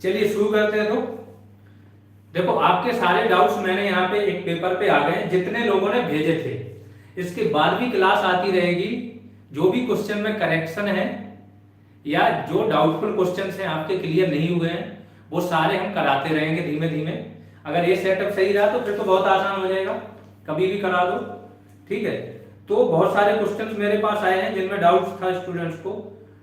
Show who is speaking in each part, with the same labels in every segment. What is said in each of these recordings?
Speaker 1: चलिए शुरू करते हैं। तो देखो, आपके सारे डाउट्स मैंने यहाँ पे एक पेपर पे आ गए जितने लोगों ने भेजे थे। इसके बाद भी क्लास आती रहेगी। जो भी क्वेश्चन में करेक्शन है या जो डाउटफुल क्वेश्चन हैं आपके क्लियर नहीं हुए हैं, वो सारे हम कराते रहेंगे धीमे धीमे। अगर ये सेटअप सही रहा तो फिर तो बहुत आसान हो जाएगा, कभी भी करा दो। ठीक है, तो बहुत सारे क्वेश्चंस मेरे पास आए हैं जिनमें डाउट्स था स्टूडेंट्स को,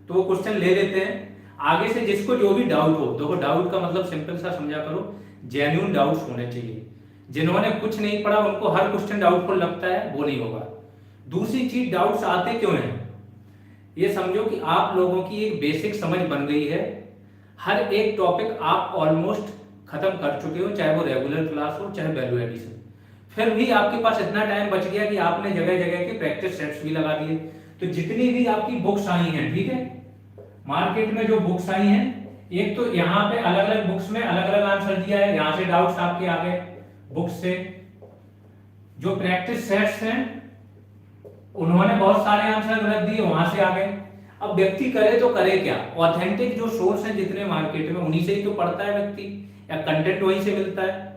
Speaker 1: तो वो क्वेश्चन ले लेते हैं। आगे से जिसको जो भी डाउट हो, देखो डाउट का मतलब सिंपल सा समझा करो, जेन्युइन डाउट्स होने चाहिए। जिन्होंने कुछ नहीं पढ़ा उनको हर क्वेश्चन डाउटफुल लगता है, वो नहीं होगा। दूसरी चीज, डाउट्स आते क्यों हैं, ये समझो कि आप लोगों की एक बेसिक समझ बन गई है। हर एक टॉपिक आप ऑलमोस्ट खत्म कर चुके हो, चाहे वो रेगुलर क्लास हो चाहे वैल्यू एडिशन। फिर भी आपके पास इतना टाइम बच गया कि आपने जगह जगह के प्रैक्टिस सेट्स भी लगा दिए। तो जितनी भी आपकी बुक्स आई हैं, ठीक है, मार्केट में जो बुक्स आई हैं, एक तो यहाँ पे अलग अलग बुक्स में अलग अलग आंसर दिया है, यहाँ से डाउट्स आपके आ गए बुक्स से। जो प्रैक्टिस सेट्स हैं उन्होंने बहुत सारे आंसर गलत दिए, वहां से आ गए। अब व्यक्ति करे तो करे क्या, ऑथेंटिक जो सोर्स हैं जितने मार्केट में, उन्हीं से ही तो पढ़ता है व्यक्ति, या कंटेंट वहीं से मिलता है।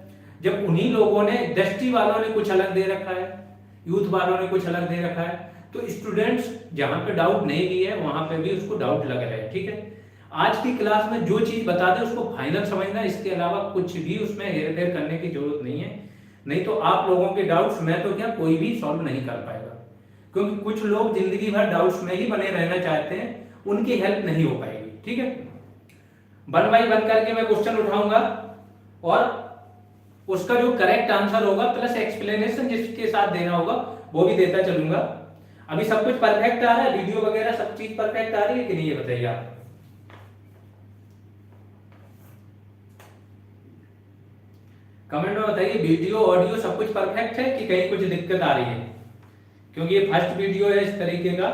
Speaker 1: जब उन्हीं लोगों ने, दृष्टि वालों ने कुछ अलग दे रखा है, यूथ वालों ने कुछ अलग दे रखा है, तो स्टूडेंट्स जहां पे डाउट नहीं भी है वहां पे भी उसको डाउट लग रहा है। ठीक है, आज की क्लास में जो चीज बता दे उसको फाइनल समझना, इसके अलावा कुछ भी उसमें हेर फेर करने की जरूरत नहीं है। नहीं तो आप लोगों के डाउट्स मैं तो क्या कोई भी सॉल्व नहीं कर पाएगा, क्योंकि कुछ लोग जिंदगी भर डाउट्स में ही बने रहना चाहते हैं, उनकी हेल्प नहीं हो पाएगी। ठीक है, वन बाई वन करके मैं क्वेश्चन उठाऊंगा और उसका जो करेक्ट आंसर होगा प्लस एक्सप्लेनेशन जिसके साथ देना होगा वो भी देता चलूंगा। अभी सब कुछ परफेक्ट आ रहा है, वीडियो वगैरह सब चीज परफेक्ट आ रही है कि नहीं, ये बताइए आप। कमेंट में बताइए, वीडियो ऑडियो सब कुछ परफेक्ट है कि कहीं कुछ दिक्कत आ रही है, क्योंकि ये फर्स्ट वीडियो है इस तरीके का।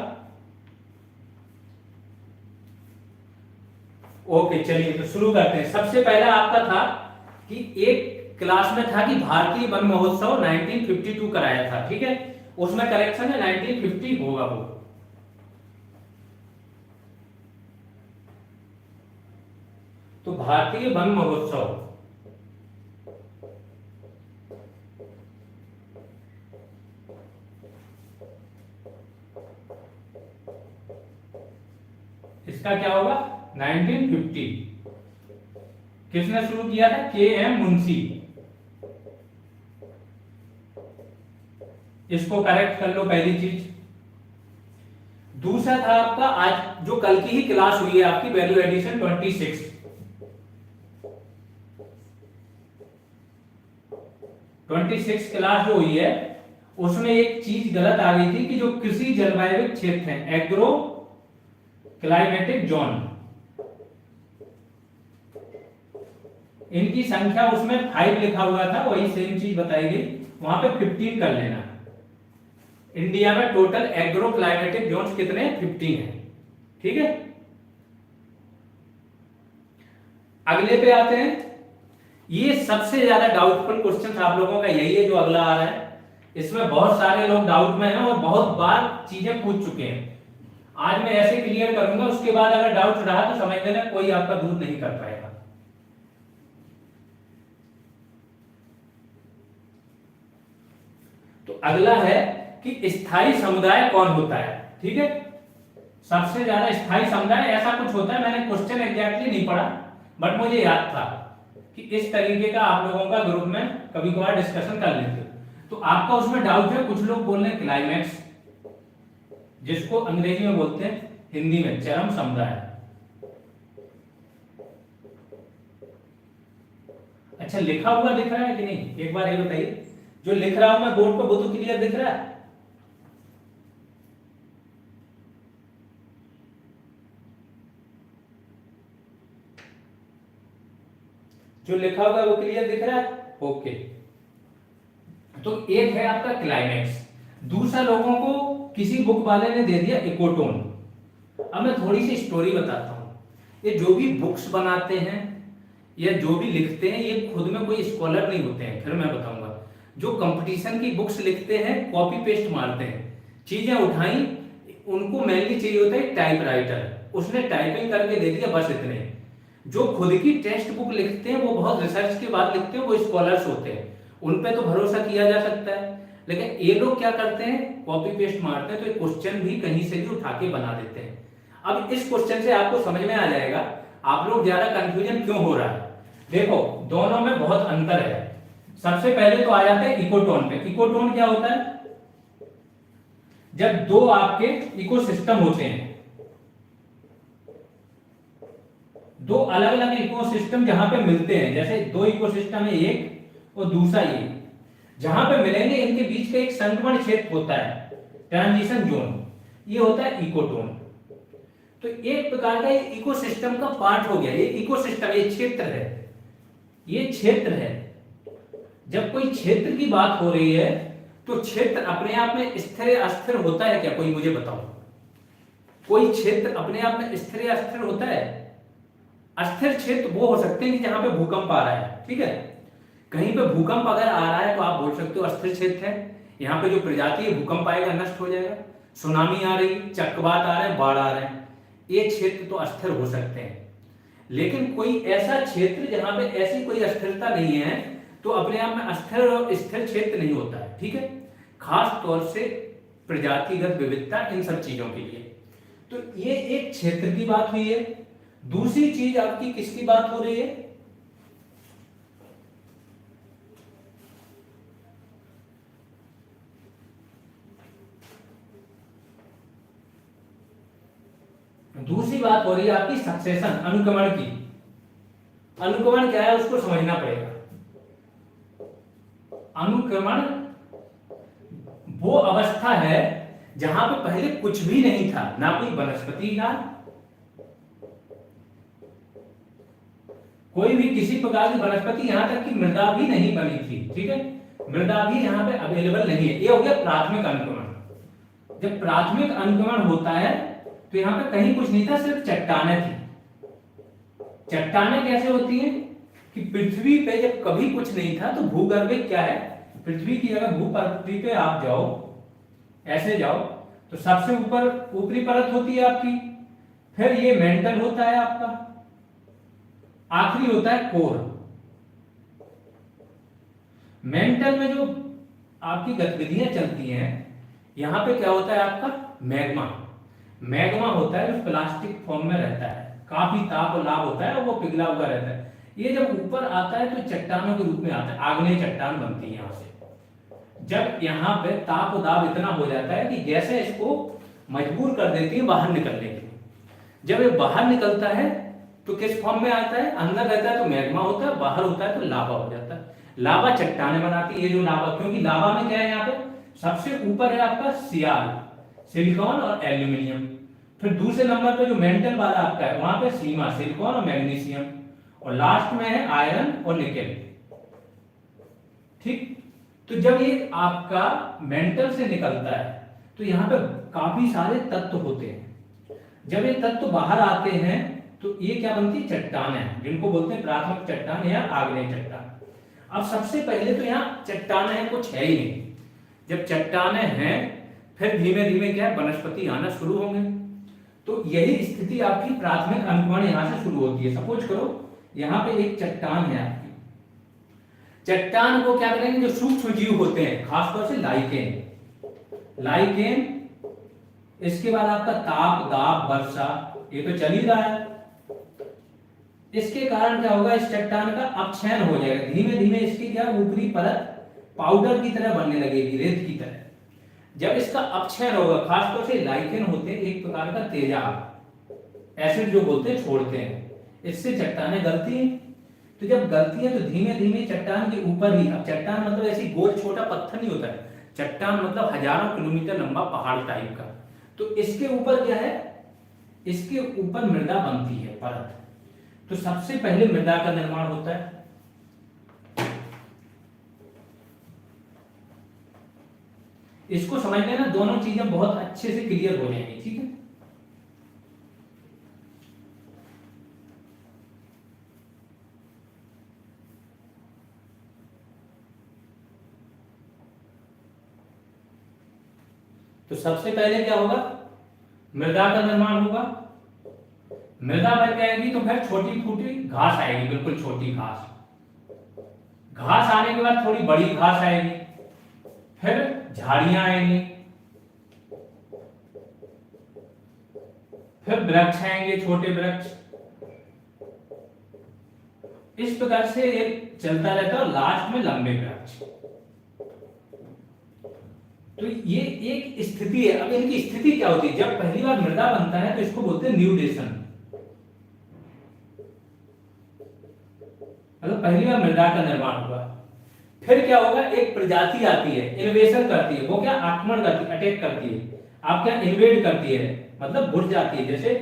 Speaker 1: ओके, चलिए तो शुरू करते हैं। सबसे पहला आपका था कि एक क्लास में था कि भारतीय वन महोत्सव 1952 कराया था। ठीक है, उसमें करेक्शन है 1950 होगा वो। तो भारतीय वन महोत्सव इसका क्या होगा 1950। किसने शुरू किया था, के.एम. मुंशी। इसको करेक्ट कर लो, पहली चीज। दूसरा था आपका आज जो कल की ही क्लास हुई है आपकी, वैल्यू एडिशन 26 क्लास जो हुई है उसमें एक चीज गलत आ गई थी कि जो कृषि जलवायु क्षेत्र है, एग्रो क्लाइमेटिक जोन, इनकी संख्या उसमें 5 लिखा हुआ था, वही सेम चीज बताई गई, वहां पे 15 कर लेना। इंडिया में टोटल एग्रो क्लाइमेटिक जोन्स कितने, 15 है। ठीक है, अगले पे आते हैं। ये सबसे ज्यादा डाउटफुल क्वेश्चन आप लोगों का यही है जो अगला आ रहा है। इसमें बहुत सारे लोग डाउट में हैं और बहुत बार चीजें पूछ चुके हैं। आज मैं ऐसे क्लियर करूंगा, उसके बाद अगर डाउट रहा तो समझ लेना कोई आपका दूर नहीं कर पाएगा। तो अगला है कि स्थायी समुदाय कौन होता है। ठीक है, सबसे ज्यादा स्थायी समुदाय ऐसा कुछ होता है, मैंने क्वेश्चन एग्जैक्टली नहीं पढ़ा बट मुझे याद था कि इस तरीके का आप लोगों का ग्रुप में कभी कभार डिस्कशन कर लेते। तो आपका उसमें डाउट है, कुछ लोग बोल रहे हैं क्लाइमैक्स, जिसको अंग्रेजी में बोलते हैं, हिंदी में चरम समुदाय। अच्छा, लिखा हुआ दिख रहा है कि नहीं, एक बार ये बताइए। जो लिख रहा हूं मैं बोर्ड पर, वो तो क्लियर दिख रहा है। जो लिखा होगा वो क्लियर दिख रहा है, ओके। तो एक है आपका क्लाइमैक्स, दूसरा लोगों को किसी बुक वाले ने दे दिया इकोटोन। अब मैं थोड़ी सी स्टोरी बताता हूं। ये जो भी बुक्स बनाते हैं या जो भी लिखते हैं, ये खुद में कोई स्कॉलर नहीं होते हैं, फिर मैं बताऊंगा। जो कंपटीशन की बुक्स लिखते हैं कॉपी पेस्ट मारते हैं, चीजें उठाई, उनको मेनली चाहिए होता है टाइप राइटर, उसने टाइपिंग करके दे दिया, बस इतने। जो खुद की टेक्स्ट बुक लिखते हैं वो बहुत रिसर्च के बाद लिखते हैं, वो स्कॉलर्स होते हैं, उन पे तो भरोसा किया जा सकता है। लेकिन ये लोग क्या करते हैं, कॉपी पेस्ट मारते हैं, तो क्वेश्चन भी कहीं से भी उठा के बना देते हैं। अब इस क्वेश्चन से आपको समझ में आ जाएगा आप लोग ज्यादा कंफ्यूजन क्यों हो रहा है। देखो दोनों में बहुत अंतर है। सबसे पहले तो आ जाते हैं इकोटोन पे। इकोटोन क्या होता है, जब दो आपके इकोसिस्टम होते हैं, दो अलग अलग इकोसिस्टम जहां पे मिलते हैं, जैसे दो इकोसिस्टम है एक और दूसरा ये, जहां पे मिलेंगे इनके बीच का एक संक्रमण क्षेत्र होता है, ट्रांजिशन जोन, ये होता है इकोटोन। तो एक प्रकार का ये इकोसिस्टम का पार्ट हो गया, ये इकोसिस्टम, ये क्षेत्र है, ये क्षेत्र है। जब कोई क्षेत्र की बात हो रही है तो क्षेत्र अपने आप में स्थिर अस्थिर होता है क्या, कोई मुझे बताओ। कोई क्षेत्र अपने आप में स्थिर अस्थिर होता है? अस्थिर क्षेत्र वो हो सकते हैं कि जहां पे भूकंप आ रहा है, ठीक है, कहीं पे भूकंप अगर आ रहा है तो आप बोल सकते हो अस्थिर क्षेत्र है, यहाँ पे जो प्रजाति है भूकंप आएगा नष्ट हो जाएगा। सुनामी आ रही, चक्रवात आ रहे हैं, बाढ़ आ रहे हैं, ये क्षेत्र तो अस्थिर हो सकते हैं। लेकिन कोई ऐसा क्षेत्र जहां पे ऐसी कोई अस्थिरता नहीं है तो अपने आप में अस्थिर और स्थिर क्षेत्र नहीं होता है, ठीक है, खास तौर से प्रजातिगत विविधता इन सब चीजों के लिए। तो ये एक क्षेत्र की बात हुई है। दूसरी चीज आपकी किसकी बात हो रही है, दूसरी बात हो रही है आपकी सक्सेशन, अनुक्रमण की। अनुक्रमण क्या है उसको समझना पड़ेगा। अनुक्रमण वो अवस्था है जहां पे पहले कुछ भी नहीं था, ना कोई वनस्पति था, कोई भी किसी प्रकार की वनस्पति, यहां तक कि मृदा भी नहीं बनी थी, ठीक है, मृदा भी यहां पे अवेलेबल नहीं है। ये हो गया प्राथमिक अनुक्रमण। जब प्राथमिक अनुक्रमण होता है तो यहां पे कहीं कुछ नहीं था, सिर्फ चट्टानें थी। चट्टानें कैसे होती हैं कि पृथ्वी पे जब कभी कुछ नहीं था तो भूगर्भिक क्या है, पृथ्वी की अगर भूपृथ्वी पे आप जाओ, ऐसे जाओ, तो सबसे ऊपर ऊपरी परत होती है आपकी, फिर ये मेंटल होता है आपका, आखिरी होता है कोर। मेंटल में जो आपकी गतिविधियां चलती हैं, यहां पे क्या होता है आपका मैग्मा। मैग्मा होता है जो प्लास्टिक फॉर्म में रहता है, काफी ताप और लाभ होता है और वो पिघला हुआ रहता है। ये जब ऊपर आता है तो चट्टानों के रूप में आता है, आग्नेय चट्टान बनती है यहां से। जब यहाँ पे ताप और दाब इतना हो जाता है कि गैसें इसको मजबूर कर देती है बाहर निकलने के लिए। जब ये बाहर निकलता है तो किस फॉर्म में आता है, अंदर रहता है तो मैग्मा होता है, बाहर होता है तो लावा हो जाता है। लावा चट्टानें बनाती है, ये जो लावा, क्योंकि लावा में क्या है, यहाँ पे सबसे ऊपर है आपका सियाल, सिलिकॉन और एल्यूमिनियम, फिर दूसरे नंबर पे जो मेंटल वाला आपका है वहां पे सीमा, सिलिकॉन और मैग्नीशियम, और लास्ट में है आयरन और निकेल, ठीक। तो जब ये आपका मेंटल से निकलता है तो यहाँ पे काफी सारे तत्व होते हैं। जब ये तत्व बाहर आते हैं तो ये क्या बनती है, चट्टान है, जिनको बोलते हैं प्राथमिक चट्टान या आग्नेय चट्टान। अब सबसे पहले तो यहाँ चट्टान है कुछ है ही नहीं। जब चट्टाने हैं फिर धीमे धीमे क्या है, वनस्पति आना शुरू होंगे। तो यही स्थिति आपकी प्राथमिक अनुक्रमण यहां से शुरू होती है। सपोज करो यहां पे एक चट्टान है आपकी, चट्टान को क्या करेंगे, जो सूक्ष्म जीव होते हैं खासतौर से लाइकेन, लाइकेन, इसके बाद आपका ताप दाब वर्षा, ये तो चल ही रहा है। इसके कारण क्या होगा, इस चट्टान का अपक्षयन हो जाएगा, धीमे धीमे इसकी क्या ऊपरी परत पाउडर की तरह बनने लगेगी, रेत की तरह। जब इसका अपक्षयन होगा, खासतौर से लाइकेन होते हैं एक प्रकार का तेजाब, एसिड जो बोलते हैं छोड़ते हैं, इससे चट्टानें गलती हैं। तो जब गलती है तो धीमे धीमे चट्टान के ऊपर ही, अब चट्टान मतलब ऐसी गोल छोटा पत्थर नहीं होता है, चट्टान मतलब हजारों किलोमीटर लंबा पहाड़ टाइप का। तो इसके ऊपर क्या है, इसके ऊपर मृदा बनती है परत। तो सबसे पहले मृदा का निर्माण होता है। इसको समझ लेना, दोनों चीजें बहुत अच्छे से क्लियर हो जाएंगी, ठीक है। तो सबसे पहले क्या होगा, मृदा का निर्माण होगा। मृदा बन जाएगी तो फिर छोटी फूटी घास आएगी, बिल्कुल छोटी घास। घास आने के बाद थोड़ी बड़ी घास आएगी, फिर झाड़ियां आएंगी, फिर वृक्ष आएंगे, छोटे वृक्ष। इस प्रकार से एक चलता रहता है और लास्ट में लंबे वृक्ष। तो ये एक स्थिति है। अब इनकी स्थिति क्या होती है? जब पहली बार मृदा बनता है तो इसको बोलते हैं न्यूडेशन, मतलब पहली बार मृदा का निर्माण हुआ। फिर क्या होगा? एक प्रजाति आती है, इन्वेशन करती है। वो क्या? आक्रमण करती है, अटैक करती है। आप क्या? इन्वेड करती है, मतलब घुस जाती है। जैसे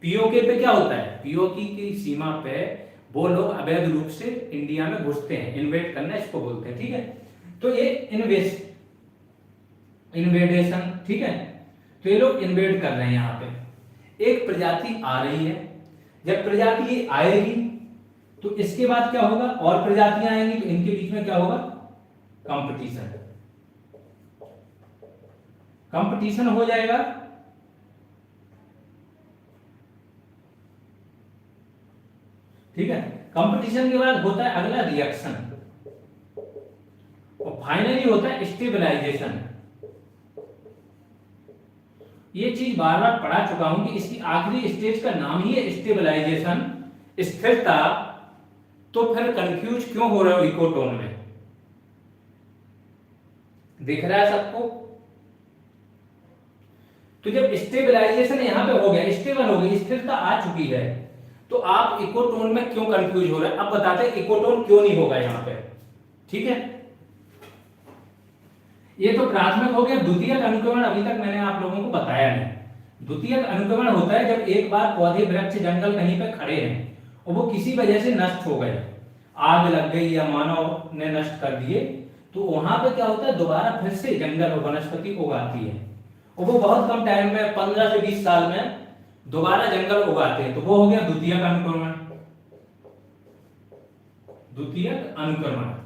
Speaker 1: पीओके पे क्या होता है? पीओके की सीमा पे वो लोग अवैध रूप से इंडिया में घुसते हैं, इन्वेड करना इसको बोलते हैं, ठीक है। तो ये इन्वेडेशन, ठीक है। तो ये लोग इन्वेड कर रहे हैं यहाँ पे। एक प्रजाति आ रही है, जब प्रजाति ये आएगी तो इसके बाद क्या होगा? और प्रजातियां आएंगी, तो इनके बीच में क्या होगा? कंपटीशन। कंपटीशन हो जाएगा, ठीक है। कंपटीशन के बाद होता है अगला रिएक्शन, और फाइनली होता है स्टेबलाइजेशन। ये चीज बार बार पढ़ा चुका हूं कि इसकी आखिरी स्टेज का नाम ही है स्टेबलाइजेशन, स्थिरता। तो फिर कंफ्यूज क्यों हो रहे हो इकोटोन में? दिख रहा है सबको? तो जब स्टेबलाइजेशन यहां पे हो गया, स्टेबल हो गई, स्थिरता आ चुकी है, तो आप इकोटोन में क्यों कंफ्यूज हो रहे हैं? अब बताते हैं इकोटोन क्यों नहीं होगा यहां पे, ठीक है। ये तो प्राथमिक हो गया। द्वितीयक अनुक्रमण अभी तक मैंने आप लोगों को बताया नहीं। द्वितीयक अनुक्रमण होता है जब एक बार पौधे, वृक्ष, जंगल कहीं पे खड़े हैं और वो किसी वजह से नष्ट हो गए, आग लग गई या मानव ने नष्ट कर दिए, तो वहां पे क्या होता है? दोबारा फिर से जंगल और वनस्पति उगाती है, और वो बहुत कम टाइम में, 15 से 20 साल में दोबारा जंगल उगाते हैं। तो वो हो गया द्वितीयक अनुक्रमण। द्वितीयक अनुक्रमण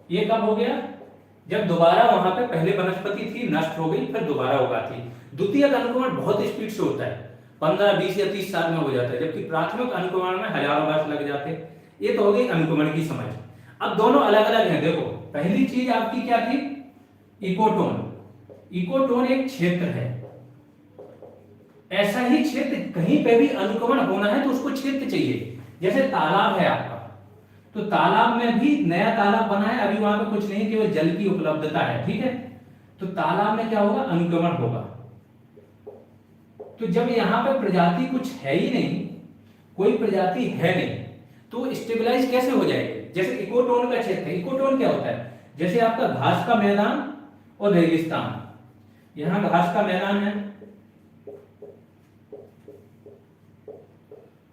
Speaker 1: ये कब हो गया? जब दोबारा वहां पे पहले वनस्पति थी, नष्ट हो गई, फिर दोबारा उगाती। द्वितीयक अनुक्रमण बहुत स्पीड से होता है, 15, 20 या 30 साल में हो जाता है, जबकि प्राथमिक अनुक्रमण में हजारों वर्ष लग जाते हैं। ये तो हो गई अनुक्रमण की समझ। अब दोनों अलग अलग हैं। देखो, पहली चीज आपकी क्या थी? इकोटोन। इकोटोन एक क्षेत्र है। ऐसा ही क्षेत्र कहीं पे भी अनुक्रमण होना है तो उसको क्षेत्र चाहिए। जैसे तालाब है आपका, तो तालाब में भी नया तालाब बना है, अभी वहां पे कुछ नहीं, केवल जल की उपलब्धता है, ठीक है। तो तालाब में क्या होगा? अनुक्रमण होगा। तो जब यहां पे प्रजाति कुछ है ही नहीं, कोई प्रजाति है नहीं, तो स्टेबलाइज कैसे हो जाएगी? जैसे इकोटोन का क्षेत्र है। इकोटोन क्या होता है? जैसे आपका घास का मैदान और रेगिस्तान, यहां घास का मैदान है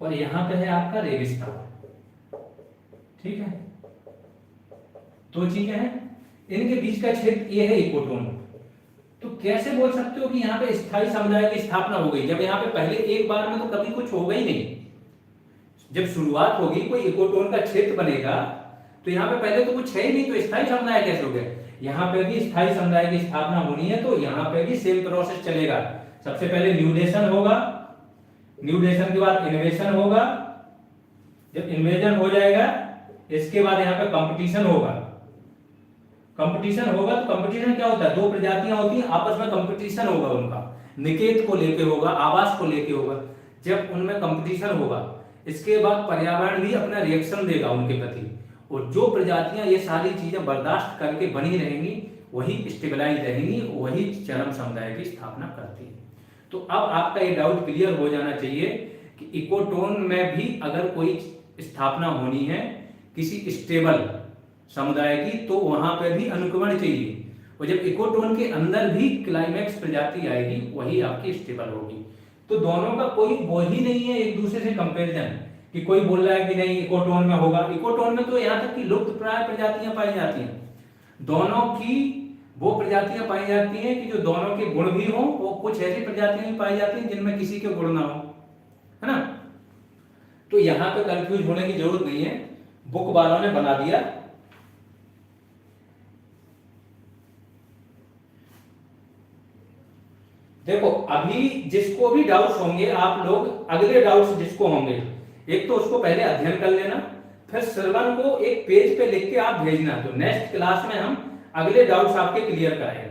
Speaker 1: और यहां पे है आपका रेगिस्तान, ठीक है। दो चीजें हैं, इनके बीच का क्षेत्र ये है इकोटोन। तो कैसे बोल सकते हो कि यहाँ पे स्थायी समुदाय की स्थापना हो गई, जब यहाँ पे पहले एक बार में तो कभी कुछ होगा ही नहीं। जब शुरुआत होगी, कोई इकोटोन का क्षेत्र बनेगा, तो यहाँ पे पहले तो कुछ है ही नहीं, तो स्थायी समुदाय कैसे हो गया? यहाँ पे भी स्थायी समुदाय की स्थापना होनी है, तो यहाँ पे भी सेम प्रोसेस चलेगा। सबसे पहले न्यूडेशन होगा, न्यूडेशन के बाद इन्वेशन होगा, जब इन्वेजन हो जाएगा इसके बाद यहाँ पे कंपटीशन होगा। कंपटीशन होगा तो कंपटीशन क्या होता है? दो प्रजातियां होती हैं, आपस में कंपटीशन होगा, उनका निकेत को लेके होगा, आवास को लेके होगा। जब उनमें कंपटीशन होगा, इसके बाद पर्यावरण भी अपना रिएक्शन देगा उनके प्रति, और जो प्रजातियां ये सारी चीजें बर्दाश्त करके बनी रहेंगी वही स्टेबलाइज रहेंगी, वही चरम समुदाय की स्थापना करती है। तो अब आपका ये डाउट क्लियर हो जाना चाहिए कि इकोटोन में भी अगर कोई स्थापना होनी है किसी स्टेबल समुदाय की, तो वहां पर भी अनुक्रमण चाहिए, और जब इकोटोन के अंदर भी क्लाइमेक्स प्रजाति आएगी वही आपकी स्टेबल होगी। तो दोनों का कोई वो ही नहीं है एक दूसरे से कंपैरिजन कि कोई बोल रहा है कि नहीं इकोटोन में होगा। इकोटोन में तो यहाँ तक कि लुप्त प्राय प्रजातियां पाई जाती हैं, दोनों की वो प्रजातियां पाई जाती हैं कि जो दोनों के गुण भी हो, वो कुछ ऐसी प्रजातियां भी पाई जाती हैं जिनमें किसी के गुण ना हो, है ना। तो यहाँ पे कंफ्यूज होने की जरूरत नहीं है, बुक वालों ने बना दिया। देखो अभी जिसको भी डाउट्स होंगे आप लोग अगले डाउट्स जिसको होंगे एक तो उसको पहले अध्ययन कर लेना, फिर श्रवण को एक पेज पे लिख के आप भेजना, तो नेक्स्ट क्लास में हम अगले डाउट्स आपके क्लियर कराएंगे।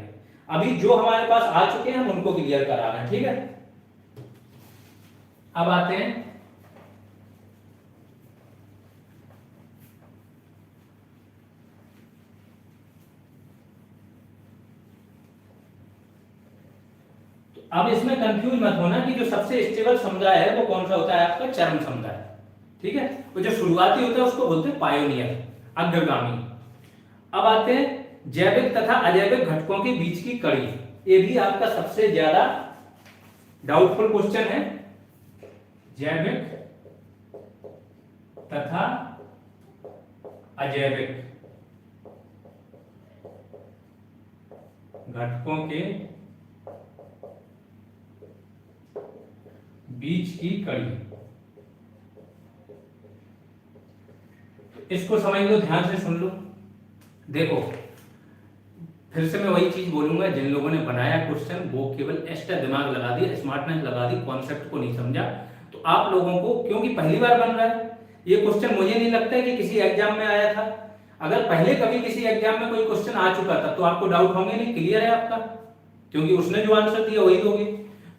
Speaker 1: अभी जो हमारे पास आ चुके हैं हम उनको क्लियर करा रहे हैं, ठीक है। अब आते हैं अब इसमें कंफ्यूज मत होना कि जो सबसे स्टेबल समुदाय है वो कौन सा होता है, आपका चरम समुदाय, ठीक है। वो जो शुरुआती होता है उसको बोलते हैं पायोनियर, अग्रगामी। अब आते हैं जैविक तथा अजैविक घटकों के बीच की कड़ी, ये भी आपका सबसे ज्यादा डाउटफुल क्वेश्चन है। जैविक तथा अजैविक घटकों के बीच की कड़ी, इसको समझ लो, ध्यान से सुन लो। देखो फिर से मैं वही चीज बोलूंगा, जिन लोगों ने बनाया क्वेश्चन वो केवल एक्स्ट्रा दिमाग लगा दिया, स्मार्टनेस लगा दी, कॉन्सेप्ट को नहीं समझा। तो आप लोगों को, क्योंकि पहली बार बन रहा है ये क्वेश्चन, मुझे नहीं लगता है कि किसी एग्जाम में आया था। अगर पहले कभी किसी एग्जाम में कोई क्वेश्चन आ चुका था तो आपको डाउट होंगे नहीं, क्लियर है आपका, क्योंकि उसने जो आंसर दिया वही दोगे।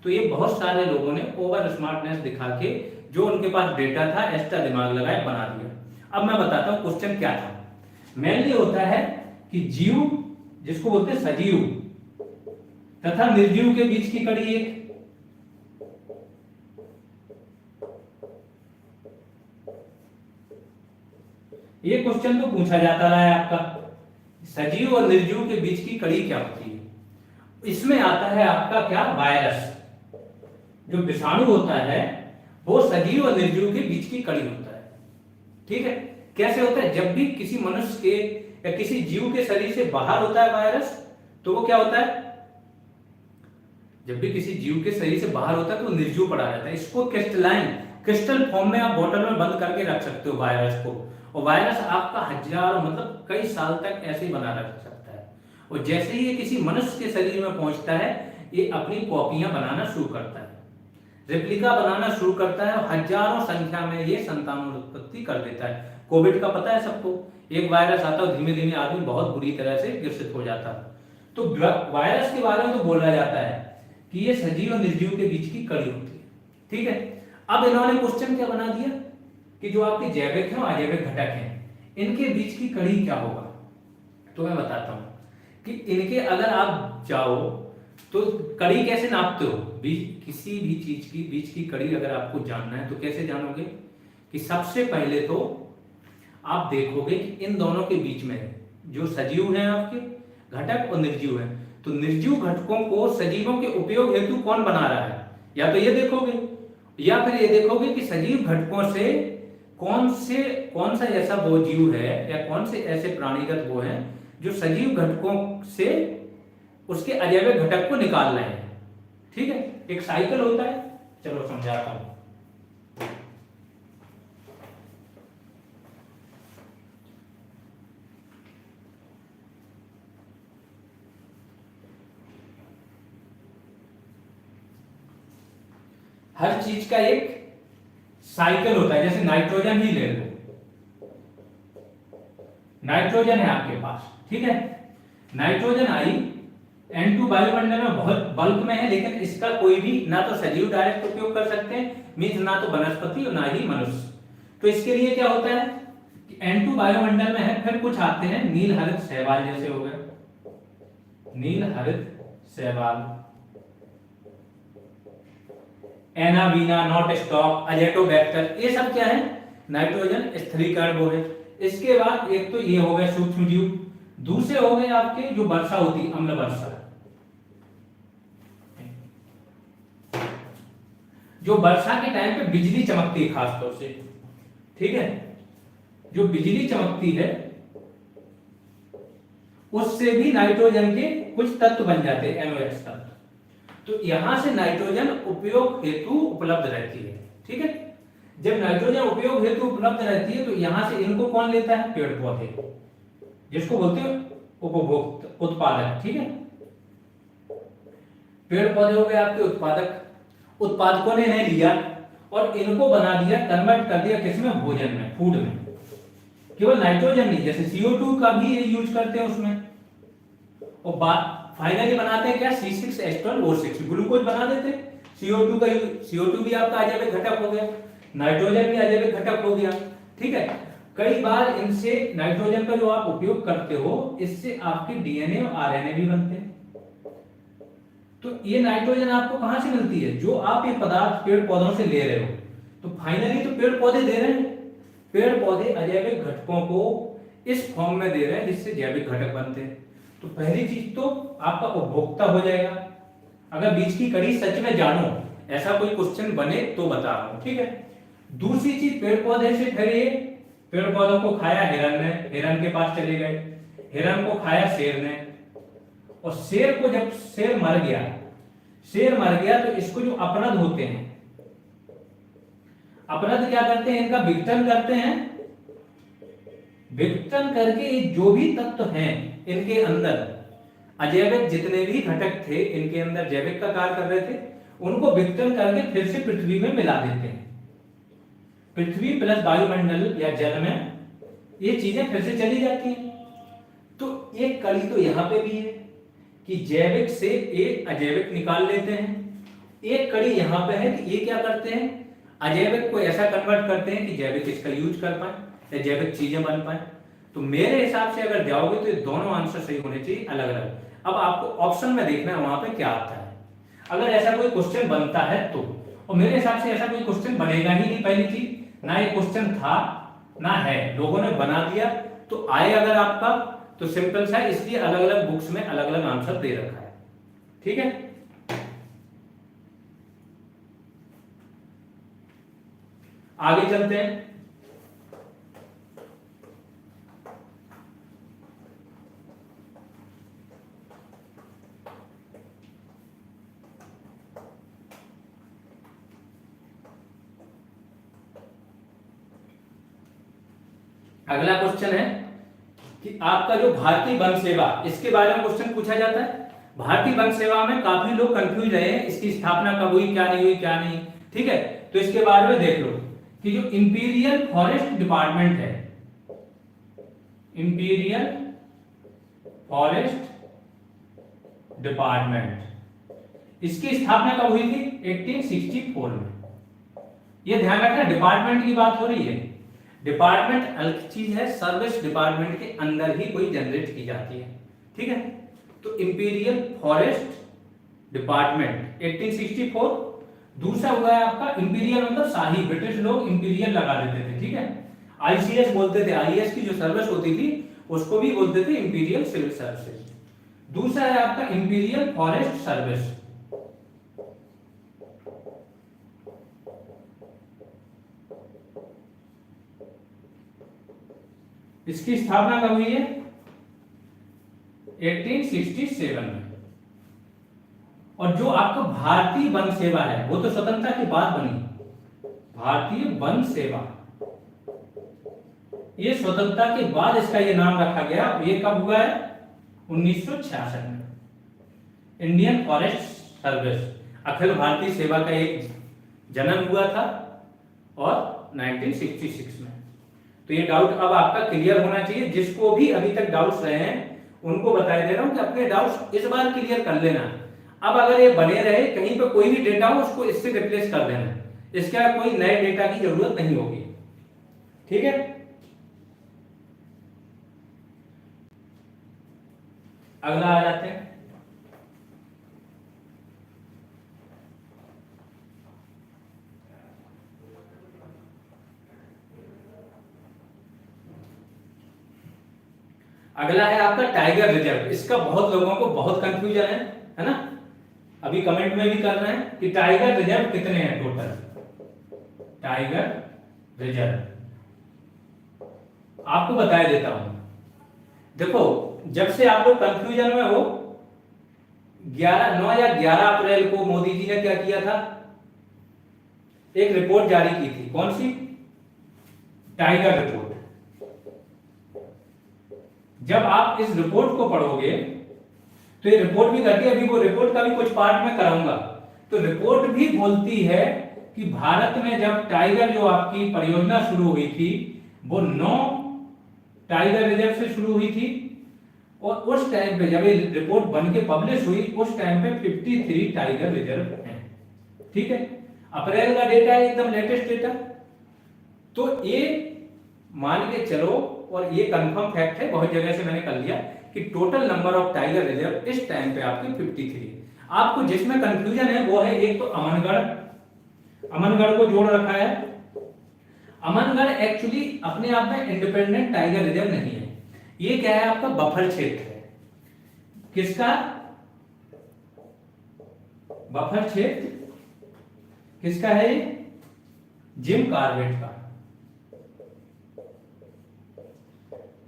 Speaker 1: तो ये बहुत सारे लोगों ने ओवर स्मार्टनेस दिखा के जो उनके पास डेटा था एक्स्ट्रा दिमाग लगाए बना दिया। अब मैं बताता हूं क्वेश्चन क्या था। मेनली होता है कि जीव, जिसको बोलते हैं सजीव तथा निर्जीव के बीच की कड़ी एक, ये क्वेश्चन तो पूछा जाता रहा है आपका, सजीव और निर्जीव के बीच की कड़ी क्या होती है। इसमें आता है आपका क्या, वायरस। जो विषाणु होता है वो सजीव और निर्जीव के बीच की कड़ी होता है, ठीक है। कैसे होता है, जब भी किसी मनुष्य के या किसी जीव के शरीर से बाहर होता है वायरस, तो वो क्या होता है, जब भी किसी जीव के शरीर से बाहर होता है तो निर्जीव पड़ा रहता है। इसको क्रिस्टलाइन, क्रिस्टल फॉर्म में आप बोतल में बंद करके रख सकते हो वायरस को, और वायरस आपका हजारों मतलब कई साल तक ऐसे ही बना रख सकता है। और जैसे ही ये किसी मनुष्य के शरीर में पहुंचता है ये अपनी कॉपियां बनाना शुरू करता है, रेप्लिका बनाना शुरू करता है, और हजारों संख्या में ये संतानोत्पत्ति कर देता है। कोविड का पता है सबको, एक वायरस आता है धीमे धीमे आदमी बहुत बुरी तरह से ग्रसित हो जाता है। तो वायरस के बारे में तो बोला जाता है कि ये सजीव और निर्जीव के बीच की कड़ी होती है, ठीक है। अब इन्होंने क्वेश्चन क्या बना दिया कि जो आपके जैविक हैं और अजैविक घटक हैं इनके बीच की कड़ी क्या होगा। तो मैं बताता हूं कि इनके अगर आप जाओ तो कड़ी कैसे नापते हो, किसी भी चीज की बीच की कड़ी अगर आपको जानना है तो कैसे जानोगे, कि सबसे पहले तो आप देखोगे कि इन दोनों के बीच में जो सजीव हैं आपके घटक और निर्जीव हैं, तो निर्जीव घटकों को सजीवों के उपयोग हेतु कौन बना रहा है, या तो ये देखोगे या फिर ये देखोगे कि सजीव घटकों से कौन सा ऐसा वो जीव है या कौन से ऐसे प्राणीगत वो हैं जो सजीव घटकों से उसके अजैविक घटक को निकाल रहे हैं, ठीक है। एक साइकिल होता है, चलो समझाता हूं। हर चीज का एक साइकिल होता है, जैसे नाइट्रोजन ही ले लो, नाइट्रोजन है आपके पास, ठीक है। नाइट्रोजन आई N2 वायुमंडल में बहुत बल्क में है, लेकिन इसका कोई भी ना तो सजीव डायरेक्ट उपयोग कर सकते हैं, मीन्स ना तो वनस्पति और ना ही मनुष्य। तो इसके लिए क्या होता है कि N2 वायुमंडल में है, फिर कुछ आते हैं नील हरित शैवाल, जैसे हो गए नील हरित शैवाल, एनावीना, नॉट स्टॉक, अजेटोबैक्टर, ये सब क्या है, नाइट्रोजन स्थिरीकरण वो है। इसके बाद एक तो ये हो गए सूक्ष्म जीव, दूसरे हो गए आपके जो वर्षा होती है, अम्ल वर्षा, जो वर्षा के टाइम पे बिजली चमकती है खासतौर से, ठीक है। जो बिजली चमकती है उससे भी नाइट्रोजन के कुछ तत्व बन जाते हैं, NOx तत्व। तो यहां से नाइट्रोजन उपयोग हेतु उपलब्ध रहती है, ठीक है। जब नाइट्रोजन उपयोग हेतु उपलब्ध रहती है तो यहां से इनको कौन लेता है, पेड़ पौधे, जिसको बोलते हैं उपभोक्त उत्पादक, ठीक है। पेड़ पौधे हो गए आपके उत्पादक, उत्पादकों ने इन्हें लिया और इनको बना दिया, कन्वर्ट कर दिया किसमें, भोजन में, फूड में। केवल नाइट्रोजन नहीं, जैसे CO2 का भी यूज करते हैं उसमें, और फाइनली बनाते हैं क्या, C6H12O6 ग्लूकोज बना देते हैं। CO2 भी आपका अजैविक घटक हो गया, नाइट्रोजन भी अजैविक घटक हो गया। ठीक है, कई बार इनसे नाइट्रोजन का जो आप उपयोग करते हो, इससे आपके DNA और RNA भी बनते हैं। तो ये नाइट्रोजन आपको कहां से मिलती है, जो आप ये पदार्थ पेड़ पौधों से ले रहे हो। तो फाइनली तो पेड़ पौधे दे रहे हैं, पेड़ पौधे अजैविक घटकों को इस फॉर्म में दे रहे हैं जिससे जैविक घटक बनते हैं। तो पहली चीज तो आपका उपभोक्ता हो जाएगा। अगर बीच की कड़ी सच में जानो, ऐसा कोई क्वेश्चन बने तो बता रहा हूं। ठीक है, दूसरी चीज, पेड़ पौधे से ठहरे, पेड़ पौधों को खाया हिरन ने, हिरन के पास चले गए, हिरन को खाया शेर ने, और शेर को जब शेर मर गया तो इसको जो अपनद होते हैं, अपनद क्या करते हैं, इनका विघटन करते हैं। विघटन करके जो भी तत्व हैं इनके अंदर, अजैविक जितने भी घटक थे इनके अंदर जैविक का कार्य कर रहे थे, उनको विघटन करके फिर से पृथ्वी में मिला देते हैं। पृथ्वी प्लस वायुमंडल या जल में ये चीजें फिर से चली जाती हैं। तो एक कड़ी तो यहां पे भी है कि जैविक से एक अजैविक निकाल लेते हैं। एक कड़ी यहां पे है कि ये क्या करते हैं, अजैविक को ऐसा कन्वर्ट करते हैं कि जैविक इसका यूज कर पाए या जैविक चीजें बन पाए। तो मेरे हिसाब से अगर जाओगे तो ये दोनों आंसर सही होने चाहिए, अलग अलग। अब आपको ऑप्शन में देखना है वहां पे क्या आता है, अगर ऐसा कोई क्वेश्चन बनता है तो। और मेरे हिसाब से ऐसा कोई क्वेश्चन बनेगा ही नहीं, पहली चीज, ना ये क्वेश्चन था ना है, लोगों ने बना दिया तो आए अगर आपका तो सिंपल सा है, इसलिए अलग अलग बुक्स में अलग अलग आंसर दे रखा है। ठीक है, आगे चलते हैं। अगला क्वेश्चन है कि आपका जो भारतीय वन सेवा, इसके बारे में क्वेश्चन पूछा जाता है। भारतीय वन सेवा में काफी लोग कंफ्यूज रहे हैं, इसकी स्थापना कब हुई, क्या नहीं हुई, क्या नहीं। ठीक है, तो इसके बारे में देख लो कि जो इंपीरियल फॉरेस्ट डिपार्टमेंट है, इंपीरियल फॉरेस्ट डिपार्टमेंट, इसकी स्थापना कब हुई थी, 1864 में। यह ध्यान रखना, डिपार्टमेंट की बात हो रही है। डिपार्टमेंट अलग चीज है, सर्विस डिपार्टमेंट के अंदर ही कोई जनरेट की जाती है। ठीक है, तो इंपीरियल फॉरेस्ट डिपार्टमेंट 1864। दूसरा हुआ है आपका इंपीरियल, मतलब शाही, ब्रिटिश लोग इंपीरियल लगा देते थे। ठीक है, ICS बोलते थे, IAS की जो सर्विस होती थी उसको भी बोलते थे इंपीरियल सिविल सर्विसेज। दूसरा है आपका इंपीरियल फॉरेस्ट सर्विस, इसकी स्थापना कब हुई है, 1867 में। और जो आपका भारतीय वन सेवा है वो तो स्वतंत्रता के बाद बनी। भारतीय वन सेवा ये स्वतंत्रता के बाद इसका ये नाम रखा गया। ये कब हुआ है, 1966 में। Indian forest service, Akhil Bharatiya सेवा का एक जन्म हुआ था और 1966 में। तो ये डाउट अब आपका क्लियर होना चाहिए। जिसको भी अभी तक डाउट्स रहे हैं उनको बताया दे रहा हूं कि अपने डाउट्स इस बार क्लियर कर लेना। अब अगर ये बने रहे, कहीं पे कोई भी डेटा हो उसको इससे रिप्लेस कर देना, इसका कोई नए डेटा की जरूरत नहीं होगी। ठीक है, अगला आ जाते हैं। अगला है आपका टाइगर रिजर्व। इसका बहुत लोगों को बहुत कंफ्यूजन है ना, अभी कमेंट में भी कर रहे हैं कि टाइगर रिजर्व कितने हैं टोटल। टाइगर रिजर्व आपको बता देता हूं। देखो, जब से आप लोग कंफ्यूजन में हो, 9 या 11 अप्रैल को मोदी जी ने क्या किया था, एक रिपोर्ट जारी की थी। कौन सी, टाइगर रिपोर्ट। जब आप इस रिपोर्ट को पढ़ोगे तो ये रिपोर्ट भी करती है, अभी वो रिपोर्ट का भी कुछ पार्ट मैं कराऊंगा। तो रिपोर्ट भी बोलती है कि भारत में जब टाइगर जो आपकी परियोजना शुरू हुई थी वो 9 टाइगर रिजर्व से शुरू हुई थी, और उस टाइम पे जब ये रिपोर्ट बन के पब्लिश हुई उस टाइम पे 53 टाइगर रिजर्व हैं। ठीक है, अप्रैल का डेटा है, एकदम लेटेस्ट डेटा। तो ये मान के चलो, और ये कंफर्म फैक्ट है, बहुत जगह से मैंने कर लिया कि total number of tiger reserve इस टाइम पे आपके 53 है। आपको जिसमें कंफ्यूजन है वो है एक तो अमनगढ़ को जोड़ रखा है। अमनगढ़ एक्चुअली अपने आप में इंडिपेंडेंट टाइगर रिजर्व नहीं है, ये क्या है आपका बफर क्षेत्र है। किसका बफर क्षेत्र? किसका है? जिम कॉर्बेट का,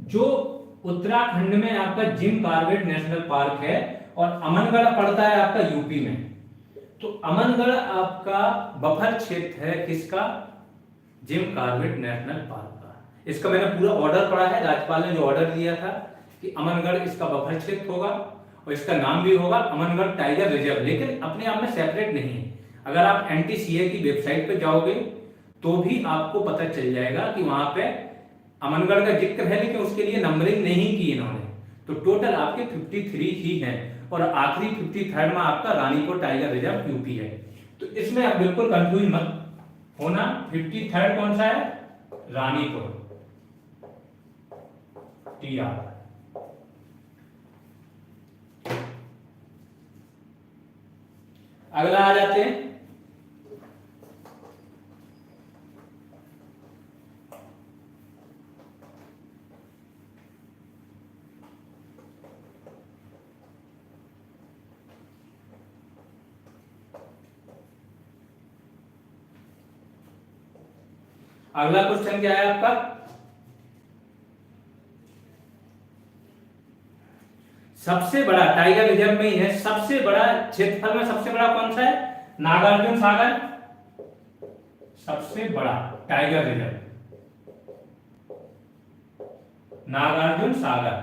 Speaker 1: जो उत्तराखंड में आपका जिम कॉर्बेट नेशनल पार्क है, और अमनगढ़ पड़ता है आपका यूपी में। तो अमनगढ़ आपका बफर क्षेत्र है किसका? जिम कॉर्बेट नेशनल पार्क का। इसका मैंने पूरा ऑर्डर पढ़ा है, राज्यपाल ने जो ऑर्डर दिया था कि अमनगढ़ इसका बफर क्षेत्र होगा और इसका नाम भी होगा अमनगढ़ टाइगर रिजर्व, लेकिन अपने आप में सेपरेट नहीं है। अगर आप एनटीसीए की वेबसाइट पर जाओगे तो भी आपको पता चल जाएगा कि वहां पे अमनगढ़ का जिक्र है, लेकिन उसके लिए नंबरिंग नहीं की इन्होंने। तो टोटल आपके 53 ही हैं, और आखिरी 53rd में आपका रानीपुर टाइगर रिजर्व यूपी है। तो इसमें आप बिल्कुल कंफ्यूज मत होना, 53rd कौन सा है? रानीपुर टीआर। अगला आ जाते हैं अगला क्वेश्चन क्या है आपका? सबसे बड़ा टाइगर रिजर्व में ही है, सबसे बड़ा क्षेत्रफल में सबसे बड़ा कौन सा है? नागार्जुन सागर सबसे बड़ा टाइगर रिजर्व, नागार्जुन सागर।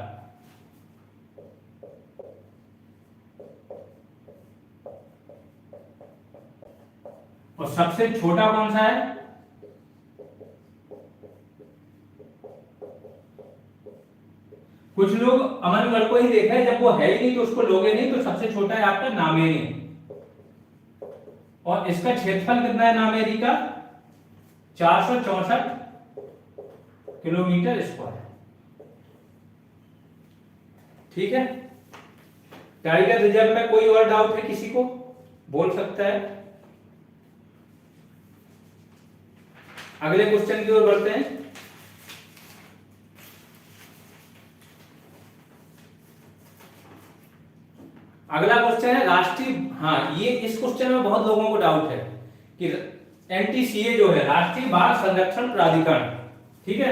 Speaker 1: और सबसे छोटा कौन सा है? कुछ लोग अमनगढ़ को ही देखा है, जब वो है ही नहीं तो उसको लोगे नहीं, तो सबसे छोटा है आपका नामेरी, और इसका क्षेत्रफल कितना है नामेरी का? 464 किलोमीटर स्क्वायर। ठीक है, टाइगर रिजर्व में कोई और डाउट है किसी को? बोल सकता है। अगले क्वेश्चन की ओर बढ़ते हैं। अगला क्वेश्चन है राष्ट्रीय, हाँ ये इस क्वेश्चन में बहुत लोगों को डाउट है कि एनटीसीए जो है राष्ट्रीय बाघ संरक्षण प्राधिकरण, ठीक है,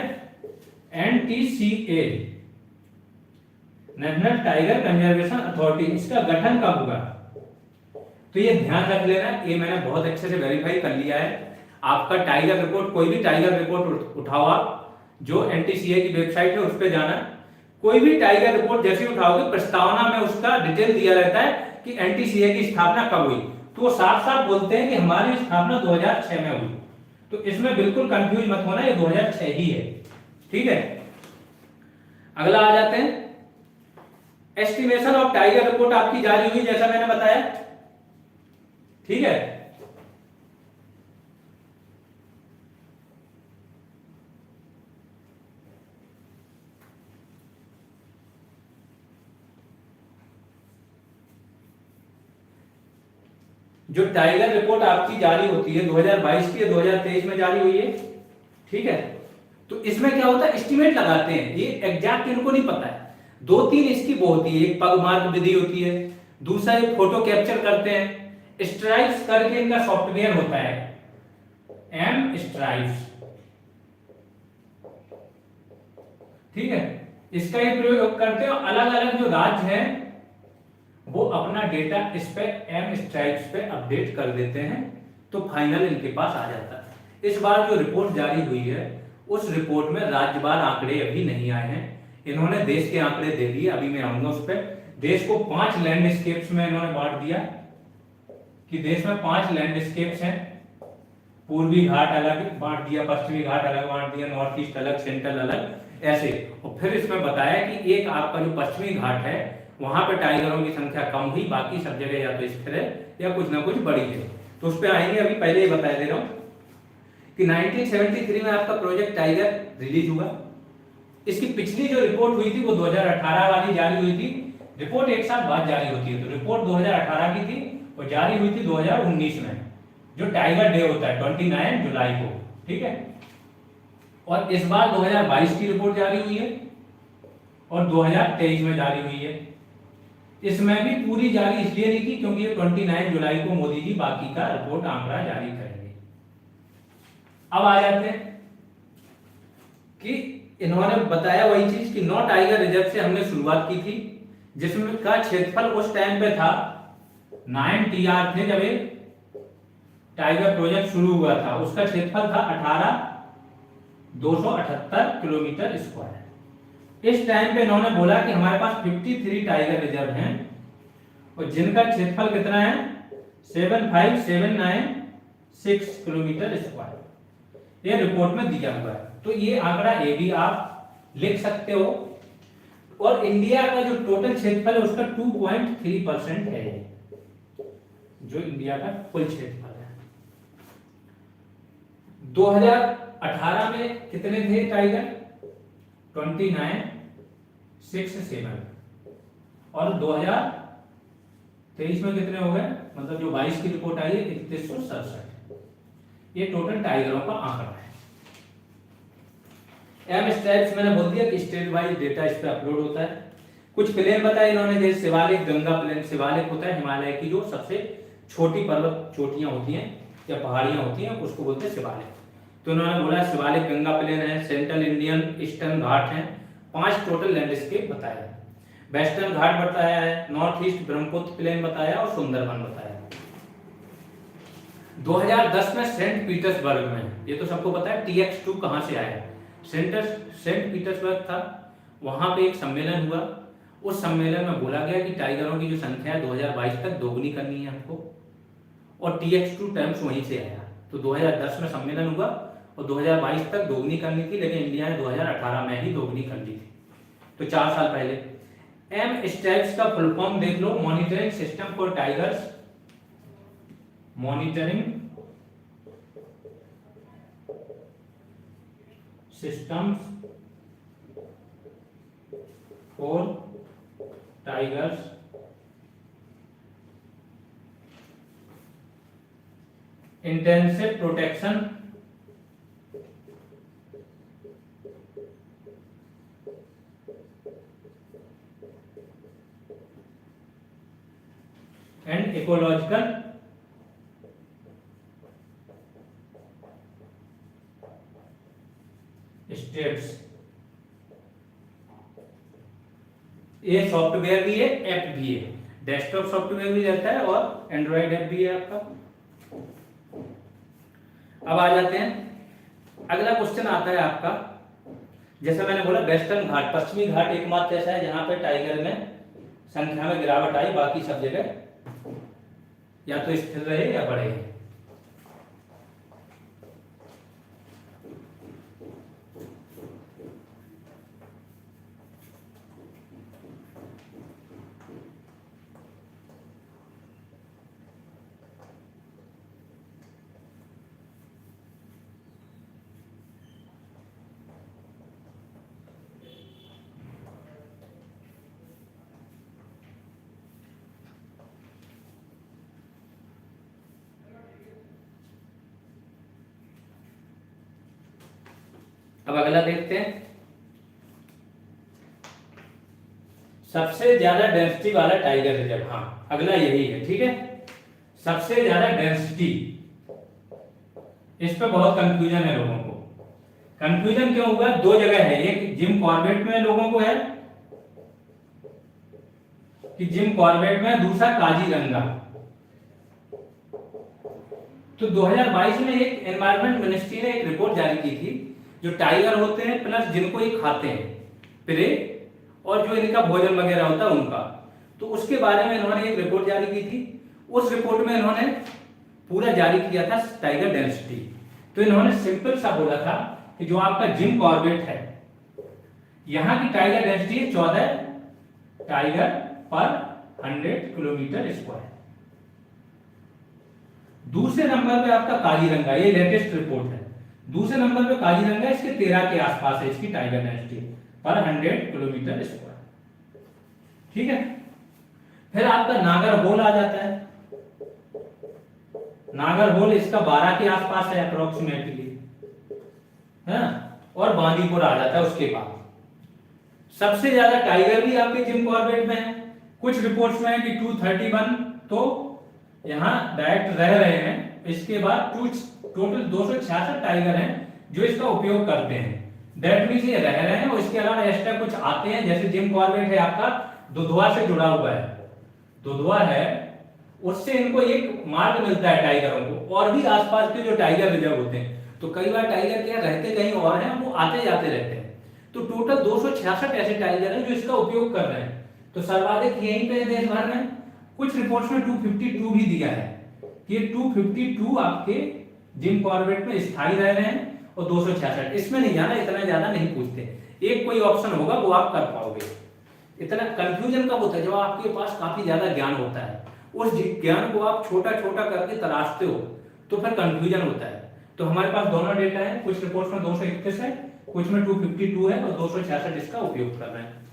Speaker 1: NTCA national tiger conservation authority, इसका गठन कब हुआ? तो ये ध्यान रख लेना, ये मैंने बहुत अच्छे से वेरीफाई कर लिया है। आपका टाइगर रिपोर्ट, कोई भी टाइगर रिपोर्ट उठाओ आप, जो एनटीसीए की वेबसाइट है उस पर जाना, कोई भी टाइगर रिपोर्ट जैसे उठाओगे प्रस्तावना में उसका डिटेल दिया रहता है कि एनटीसीए की स्थापना कब हुई, तो वो साफ साफ बोलते हैं कि हमारी स्थापना 2006 में हुई। तो इसमें बिल्कुल कंफ्यूज मत होना, ये 2006 ही है। ठीक है, अगला आ जाते हैं। एस्टिमेशन ऑफ टाइगर रिपोर्ट आपकी जारी हुई जैसा मैंने बताया, ठीक है। जो टाइगर रिपोर्ट आपकी जारी होती है 2022 की, 2023 में जारी हुई है, ठीक है। तो इसमें क्या होता है, एस्टिमेट लगाते हैं, ये एग्जैक्ट इनको नहीं पता है। 2-3 इसकी वो होती है, एक पगमार्क विधि होती है, दूसरा एक फोटो कैप्चर करते हैं, स्ट्राइप्स करके इनका सॉफ्टवेयर होता है, एम स्ट्राइप्स, ठीक है। इसका ही प्रयोग करते हैं, अलग अलग जो राज्य हैं वो अपना डेटा इस पे एम स्ट्राइप्स पे अपडेट कर देते हैं, तो फाइनल इनके पास आ जाता है। इस बार जो रिपोर्ट जारी हुई है उस रिपोर्ट में राज्यवार आंकड़े अभी नहीं आए हैं, इन्होंने देश के आंकड़े दे दिए, अभी मैं आऊंगा उस पर। देश को 5 लैंडस्केप्स में इन्होंने बांट दिया कि देश में 5 लैंडस्केप्स हैं। पूर्वी घाट अलग बांट दिया, पश्चिमी घाट अलग बांट दिया, नॉर्थ ईस्ट अलग, सेंट्रल अलग, ऐसे। और फिर इसमें बताया कि एक आपका जो पश्चिमी घाट है वहां पे टाइगरों की संख्या कम हुई, बाकी सब जगह या तो स्थिर है या कुछ ना कुछ बढ़ी है। तो उस पर आएंगे, अभी पहले ही बता दे रहा हूं कि 1973 में आपका प्रोजेक्ट टाइगर रिलीज हुआ। इसकी पिछली जो रिपोर्ट हुई थी वो 2018 वाली जारी हुई थी। रिपोर्ट एक साल बाद जारी होती है, तो रिपोर्ट 2018 की थी और जारी हुई थी 2019 में, जो टाइगर डे होता है 29 जुलाई को, ठीक है। और इस बार 2022 की रिपोर्ट जारी हुई है और 2023 में जारी हुई है। इसमें भी पूरी जारी इसलिए नहीं की क्योंकि ये 29 जुलाई को मोदी जी बाकी का रिपोर्ट आंकड़ा जारी करेंगे। अब आ जाते हैं कि इन्होंने बताया वही चीज कि 9 टाइगर रिजर्व से हमने शुरुआत की थी, जिसमें का क्षेत्रफल उस टाइम पे था 9 TR थे जब ये टाइगर प्रोजेक्ट शुरू हुआ था, उसका क्षेत्रफल था 18,278 किलोमीटर स्क्वायर। इस टाइम पे इन्होंने बोला कि हमारे पास 53 टाइगर रिजर्व हैं और जिनका क्षेत्रफल कितना है 75796 किलोमीटर स्क्वायर, ये रिपोर्ट में दिया हुआ है। तो ये आंकड़ा ये भी आप लिख सकते हो। और इंडिया का जो टोटल क्षेत्रफल है उसका 2.3% है, जो इंडिया का कुल क्षेत्रफल है। 2018 में कितने थे टाइगर 2967 और 2023 में कितने हो गए, मतलब जो 22 की रिपोर्ट आई है 3167। ये टोटल टाइगरों का आंकड़ा है। एम स्टेप्स मैंने बोल दिया कि स्टेट वाइज डेटा इस पे अपलोड होता है। कुछ प्लेन बताए इन्होंने, जैसे शिवालिक, गंगा प्लेन। शिवालिक होता है हिमालय की जो सबसे छोटी पर्वत चोटियां होती हैं या पहाड़ियां होती हैं, उसको बोलते हैं शिवालिक। तो उन्होंने बोला शिवालिक, गंगा प्लेन है, सेंट्रल इंडियन ईस्टर्न घाट है, 5 टोटल लैंडस्केप बताया है। वेस्टर्न घाट बताया है, नॉर्थ ईस्ट ब्रह्मपुत्र प्लेन बताया और सुंदरबन बताया। 2010 में सेंट पीटर्सबर्ग में, ये तो सबको पता है TX2 कहां से आया, सेंट पीटर्सबर्ग था, वहां पे एक सम्मेलन हुआ। उस सम्मेलन में बोला गया कि टाइगरों की जो संख्या है 2022 तक दोगुनी करनी है हमको, और TX2 टर्म्स वहीं से आया। तो 2010 में सम्मेलन हुआ और 2022 तक दोगुनी करनी थी, लेकिन इंडिया ने 2018 में ही दोगुनी कर ली थी, तो 4 साल पहले। एम स्टेप्स का फुल फॉर्म देख लो, monitoring system for tigers, monitoring systems for tigers intensive protection and ecological steps. ये सॉफ्टवेयर भी है, ऐप भी है, डेस्कटॉप सॉफ्टवेयर भी रहता है और एंड्रॉइड ऐप भी है आपका। अब आ जाते हैं, अगला क्वेश्चन आता है आपका, जैसे मैंने बोला वेस्टर्न घाट, पश्चिमी घाट एकमात्र ऐसा है जहां पे टाइगर में संख्या में गिरावट आई, बाकी सब जगह या तो स्थिर रहे या बढ़े। अब अगला देखते हैं, सबसे ज्यादा डेंसिटी वाला टाइगर रिजर्व। हाँ, अगला यही है, ठीक है, सबसे ज्यादा डेंसिटी। इस पे बहुत कंफ्यूजन है लोगों को। कंफ्यूजन क्यों हुआ, 2 जगह है, एक जिम कॉर्बेट में लोगों को है कि जिम कॉर्बेट में, दूसरा काजीरंगा। तो 2022 में एक एनवायरमेंट मिनिस्ट्री ने एक रिपोर्ट जारी की थी, जो टाइगर होते हैं प्लस जिनको ये खाते हैं, प्रे, और जो इनका भोजन वगैरह होता है उनका, तो उसके बारे में इन्होंने एक रिपोर्ट जारी की थी। उस रिपोर्ट में इन्होंने पूरा जारी किया था टाइगर डेंसिटी। तो इन्होंने सिंपल सा बोला था कि जो आपका जिम कॉर्बेट है, यहाँ की टाइगर डेंसिटी है 14 टाइगर पर 100 किलोमीटर स्क्वायर। दूसरे नंबर पे आपका काजीरंगा, ये लेटेस्ट रिपोर्ट है। दूसरे नंबर पे काजीरंगा, इसके 13 के आसपास है इसकी टाइगर डेंसिटी पर 100 किलोमीटर स्क्वायर। ठीक है। फिर आपका नागरहोल आ जाता है। नागरहोल इसका 12 के आसपास है अप्रोक्सीमेटली, है ना। और बांदीपुर आ जाता है उसके बाद। सबसे ज्यादा टाइगर भी आपके जिम कॉर्बेट में है। कुछ रिपोर्ट्स में है कि 231 तो यहाँ डायरेक्ट रह रहे हैं। इसके बाद टोटल 266 टाइगर हैं जो इसका उपयोग करते हैं। दैट मींस ये रह रहे हैं और इसके अलावा एक्स्ट्रा कुछ आते हैं। जैसे जिम कॉर्बेट है आपका दुधवा से जुड़ा हुआ है, दुधवा है, उससे इनको एक मार्ग मिलता है टाइगरों को। और भी आसपास के जो टाइगर रिजर्व होते हैं, तो कई बार टाइगर क्या रहते कहीं और हैं, वो आते जाते रहते हैं। तो टोटल 266 ऐसे टाइगर हैं जो इसका उपयोग कर रहे हैं। तो सर्वाधिक यहीं पे देश भर में। कुछ रिपोर्ट्स में 252 भी दिया है कि ये 252 आपके जिम कॉर्बेट में स्थायी रह रहे हैं और 266। इसमें नहीं जाना, इतना ज्यादा नहीं पूछते। एक कोई ऑप्शन होगा वो आप कर पाओगे। इतना कंफ्यूजन कब होता है? जब आपके पास काफी ज्यादा ज्ञान होता है, उस ज्ञान को आप छोटा छोटा करके तराशते हो तो फिर कंफ्यूजन होता है। तो हमारे पास दोनों डेटा है। कुछ रिपोर्ट्स में 221 है, कुछ में 252 है और 266 इसका उपयोग कर रहे हैं।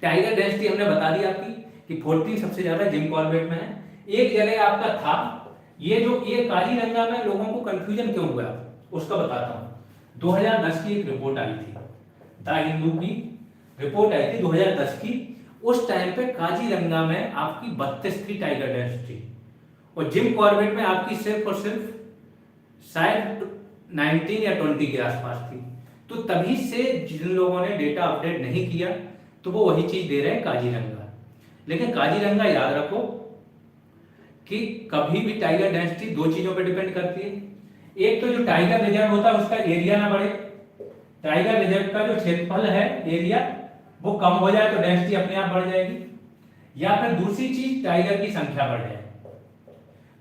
Speaker 1: टाइगर डेंसिटी हमने बता दी आपकी कि 14 सबसे ज्यादा जिम कॉर्बेट में है। एक जगह आपका था ये काजीरंगा में लोगों को कंफ्यूजन क्यों हुआ उसका बताता हूं। 2010 की एक रिपोर्ट आई थी, द हिंदू की रिपोर्ट आई थी 2010 की। उस टाइम पे काजीरंगा में आपकी 32 थी टाइगर डेंसिटी और जिम कॉर्बेट में आपकी सिर्फ और सिर्फ शायद 19 या 20 के आसपास थी। तो तभी से जिन लोगों ने डेटा अपडेट नहीं किया तो वो वही चीज दे रहे हैं काजीरंगा। लेकिन काजीरंगा याद रखो कि कभी भी टाइगर डेंसिटी दो चीजों पर डिपेंड करती है। एक तो जो टाइगर रिजर्व होता है उसका एरिया ना बढ़े, टाइगर रिजर्व का जो क्षेत्रफल है एरिया वो कम हो जाए तो डेंसिटी अपने आप बढ़ जाएगी, या फिर दूसरी चीज टाइगर की संख्या बढ़ जाए।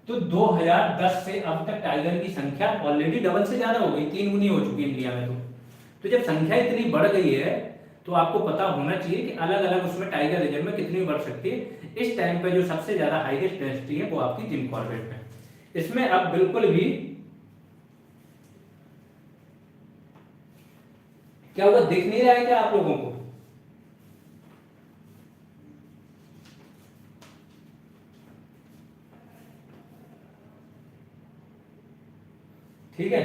Speaker 1: तो 2010 से अब तक टाइगर की संख्या ऑलरेडी डबल से ज्यादा हो गई, 3 गुनी हो चुकी है इंडिया में। तो जब संख्या इतनी बढ़ गई है तो आपको पता होना चाहिए कि अलग अलग उसमें टाइगर रिजर्व में कितनी बढ़ सकती है। इस टाइम पे जो सबसे ज्यादा हाईएस्ट डेंसिटी है वो आपकी जिम कॉर्बेट में। इसमें अब बिल्कुल भी क्या हुआ, दिख नहीं रहा है क्या आप लोगों को? ठीक है।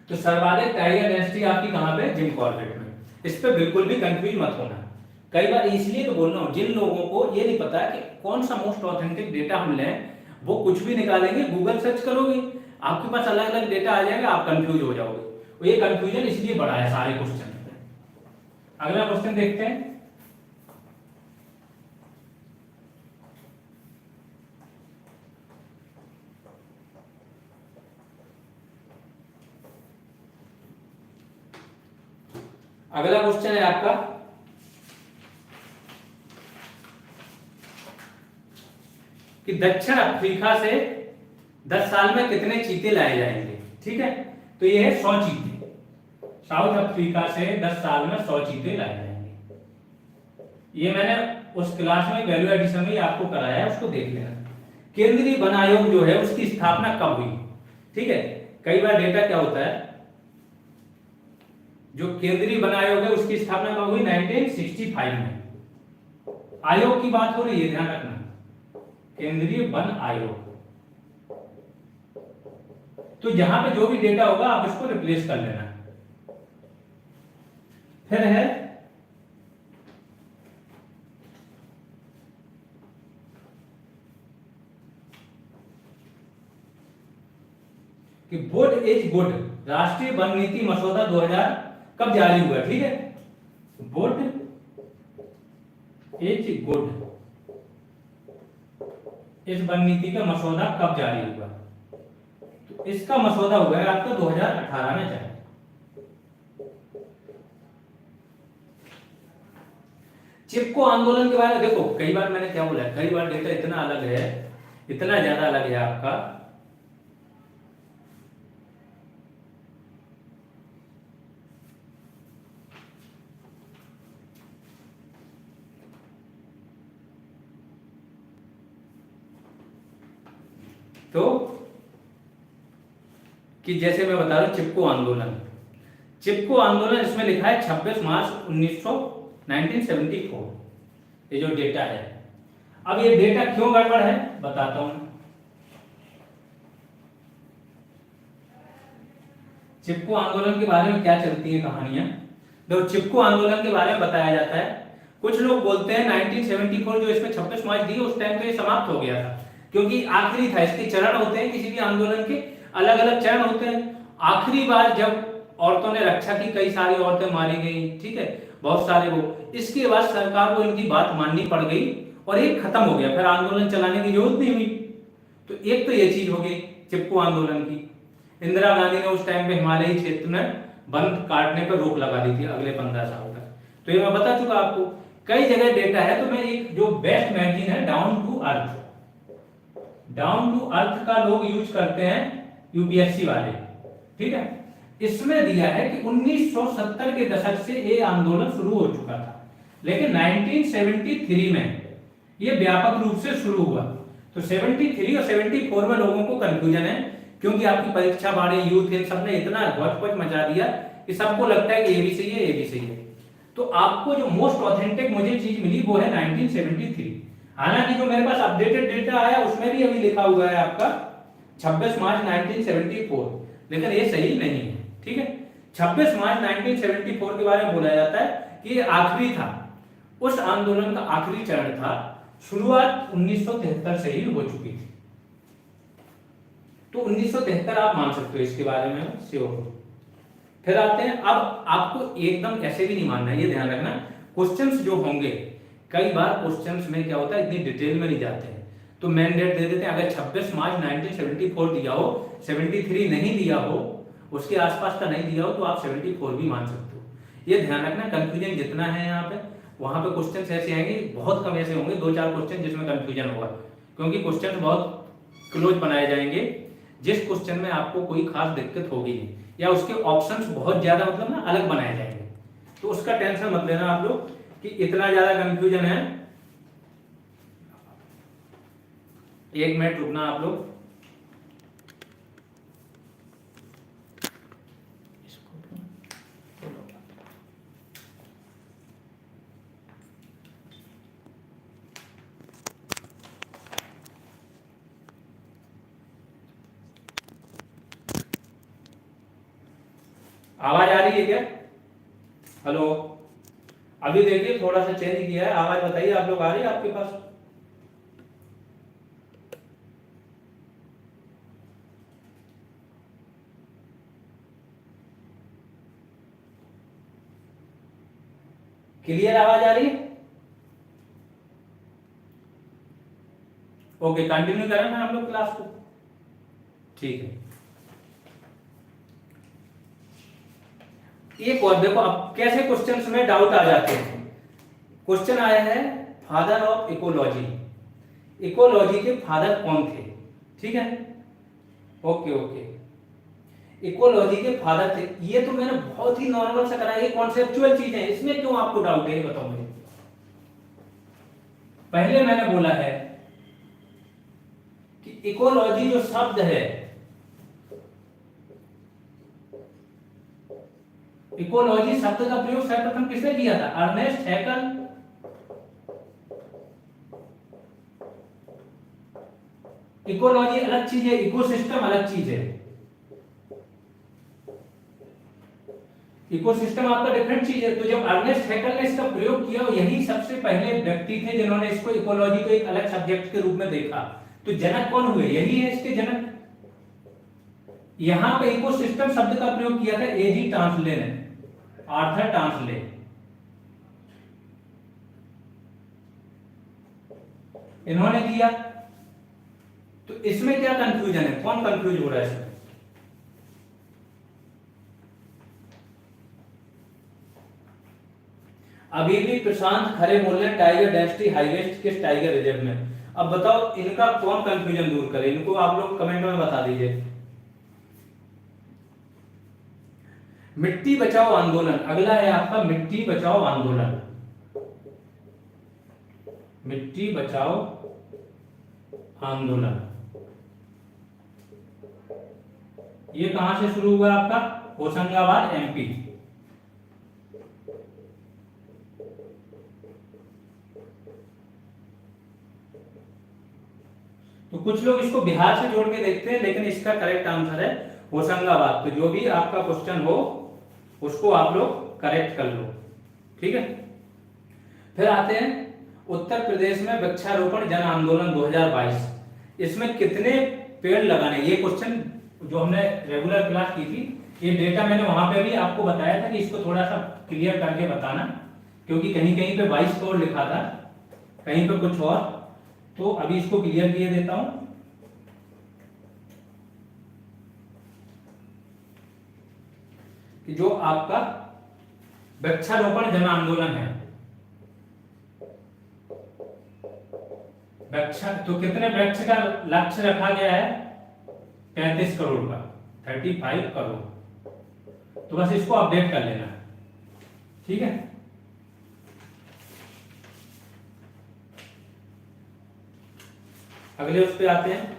Speaker 1: तो सर्वाधिक टाइगर डेंसिटी आपकी कहां पे? जिम कॉर्बेट में। इस पे बिल्कुल भी कंफ्यूज मत होना। कई बार इसलिए तो बोल रहा हूं, जिन लोगों को ये नहीं पता कि कौन सा मोस्ट ऑथेंटिक डेटा हम लें, वो कुछ भी निकालेंगे, गूगल सर्च करोगे आपके पास अलग अलग डेटा आ जाएगा, आप कंफ्यूज हो जाओगे। और ये कंफ्यूजन इसलिए बढ़ा है सारे क्वेश्चन में। अगला क्वेश्चन देखते हैं। अगला क्वेश्चन है आपका कि दक्षिण अफ्रीका से 10 साल में कितने चीते लाए जाएंगे। ठीक है, तो ये है 100 चीते। साउथ अफ्रीका से 10 साल में 100 चीते लाए जाएंगे। ये मैंने उस क्लास में वैल्यू एडिशन में आपको कराया है, उसको देख लेना। केंद्रीय वन आयोग जो है उसकी स्थापना कब हुई? ठीक है, कई बार डेटा क्या होता है, जो केंद्रीय वन आयोग है उसकी स्थापना कब हुई? 1965 में। आयोग की बात हो रही है, ध्यान रखना, केंद्रीय वन आयोग। तो जहां पे जो भी डेटा होगा आप इसको रिप्लेस कर लेना। फिर है कि बोर्ड इज गुड, राष्ट्रीय वन नीति मसौदा 2000 कब जारी हुआ? ठीक है, बोर्ड इज गुड, इस वन नीति का मसौदा कब जारी हुआ? तो इसका मसौदा हुआ है आपका 2018 में जारी। चिपको आंदोलन के बारे में देखो, कई बार मैंने क्या बोला है, कई बार डेटा इतना अलग है, इतना ज्यादा अलग है आपका। तो कि जैसे मैं बता रहा हूं चिपको आंदोलन, चिपको आंदोलन इसमें लिखा है 26 मार्च 1974, ये जो डेटा है। अब ये डेटा क्यों गड़बड़ है बताता हूं। चिपको आंदोलन के बारे में क्या चलती है कहानियां, देखो चिपको आंदोलन के बारे में बताया जाता है। कुछ लोग बोलते हैं 1974 जो इसमें 26 मार्च दी उस टाइम पे ये समाप्त हो गया था, क्योंकि आखिरी था। इसके चरण होते हैं, किसी भी आंदोलन के अलग अलग चरण होते हैं। आखिरी बार जब औरतों ने रक्षा की, कई सारी औरतें मारी गई, ठीक है, बहुत सारे वो, इसके बाद सरकार को इनकी बात माननी पड़ गई और ये खत्म हो गया, फिर आंदोलन चलाने की जरूरत नहीं हुई। तो एक तो ये चीज हो गई चिपको आंदोलन की। इंदिरा गांधी ने उस टाइम पे हिमालयी क्षेत्र में वन काटने पर रोक लगा दी थी अगले 15 साल तक। तो ये मैं बता चुका आपको, कई जगह डेटा है। तो मैं एक जो बेस्ट मैगजीन है down to earth, down to earth का लोग यूज करते हैं यूपीएससी वाले, ठीक है। इसमें दिया है कि 1970 के दशक से ये आंदोलन शुरू हो चुका था, लेकिन 1973 में ये व्यापक रूप से शुरू हुआ। तो 73 और 74 में लोगों को कंफ्यूजन है, क्योंकि आपकी परीक्षा बाड़े, यूथ, इन सब ने इतना गौच मचा दिया कि सबको लगता है कि ये भी सही है, ये भी सही है। तो आपको जो मोस्ट ऑथेंटिक मुझे चीज मिली वो है 1973। हालांकि जो मेरे पास अपडेटेड डेटा आया उसमें भी अभी लिखा हुआ है आपका 26 मार्च 1974, लेकिन ये सही नहीं है, ठीक है। 26 मार्च 1974 के बारे में बोला जाता है कि ये आखिरी था, उस आंदोलन का आखिरी चरण था। शुरुआत 1973 से ही हो चुकी थी। तो 1973 आप मान सकते हो, इसके बारे में श्योर हो। फिर आते हैं, अब आपको एकदम ऐसे भी नहीं मानना है, ये ध्यान रखना। क्वेश्चंस जो होंगे, कई बार क्वेश्चंस में क्या होता है, इतनी डिटेल में नहीं जाते हैं, तो मेन डेट दे देते हैं। अगर 26 मार्च 1974 दिया हो, 73 नहीं दिया हो, उसके आसपास का नहीं दिया हो, तो आप 74 भी मान सकते हो। ये ध्यान रखना, कंफ्यूजन जितना है यहाँ पे, वहां पे क्वेश्चंस ऐसे आएंगे, बहुत कम ऐसे होंगे 2-4 क्वेश्चन जिसमें कंफ्यूजन होगा, क्योंकि क्वेश्चन बहुत क्लोज बनाए जाएंगे। जिस क्वेश्चन में आपको कोई खास दिक्कत होगी या उसके ऑप्शंस बहुत ज्यादा मतलब ना अलग बनाए जाएंगे, तो उसका टेंशन मत लेना आप लोग कि इतना ज्यादा कंफ्यूजन है। 1 मिनट रुकना आप लोग। आवाज आ रही है क्या? हेलो, अभी देखिए थोड़ा सा चेंज किया है, आवाज बताइए आप लोग, आ रही है आपके पास? क्लियर आवाज आ रही है? ओके, कंटिन्यू करें ना हम लोग क्लास को, ठीक है। एक और देखो, अब कैसे क्वेश्चंस में डाउट आ जाते हैं। क्वेश्चन आया है फादर ऑफ इकोलॉजी, इकोलॉजी के फादर कौन थे, ठीक है। ओके ओके, इकोलॉजी के फादर थे, ये तो मैंने बहुत ही नॉर्मल सा करा, ये कॉन्सेप्चुअल चीज है, इसमें क्यों आपको डाउट है, ये बताओ मुझे। पहले मैंने बोला है कि इकोलॉजी जो शब्द है, इकोलॉजी शब्द का प्रयोग सर्वप्रथम किसने किया था? अर्नेस्ट हैकल। इकोलॉजी अलग चीज है, इकोसिस्टम अलग चीज है। इकोसिस्टम आपका डिफरेंट चीज है। तो जब अर्नेस्ट हैकल ने इसका प्रयोग किया, यही सबसे पहले व्यक्ति थे जिन्होंने इसको, इकोलॉजी को एक अलग सब्जेक्ट के रूप में देखा। तो जनक कौन हुए? यही है इसके जनक। यहां पे इकोसिस्टम शब्द का प्रयोग किया था एजी टांसले ने, आर्थर टांसले। इन्होंने किया। तो इसमें क्या कंफ्यूजन है, कौन कंफ्यूज हो रहा है इसमें? अभी भी प्रशांत खरे बोल रहे हैं टाइगर डेंसिटी हाईएस्ट किस टाइगर रिजर्व में। अब बताओ इनका कौन कंफ्यूजन दूर करे, इनको आप लोग कमेंट में बता दीजिए। मिट्टी बचाओ आंदोलन, अगला है आपका मिट्टी बचाओ आंदोलन। मिट्टी बचाओ आंदोलन ये कहां से शुरू हुआ आपका, होशंगाबाद एमपी। तो कुछ लोग इसको बिहार से जोड़ के देखते हैं, लेकिन इसका करेक्ट आंसर है होशंगाबाद। तो जो भी आपका क्वेश्चन हो उसको आप लोग करेक्ट कर लो, ठीक है। फिर आते हैं उत्तर प्रदेश में वृक्षारोपण जन आंदोलन 2022, इसमें कितने पेड़ लगाने, ये क्वेश्चन जो हमने रेगुलर क्लास की थी, ये डेटा मैंने वहां पे भी आपको बताया था कि इसको थोड़ा सा क्लियर करके बताना, क्योंकि कहीं कहीं पे 22 करोड़ लिखा था, कहीं पे कुछ और। तो अभी इसको क्लियर किए देता हूं कि जो आपका वृक्षारोपण जन आंदोलन है, वृक्ष तो कितने वृक्ष का लक्ष्य रखा गया है, 35 करोड़ का, 35 करोड़। तो बस इसको अपडेट कर लेना, ठीक है। अगले उस पे आते हैं।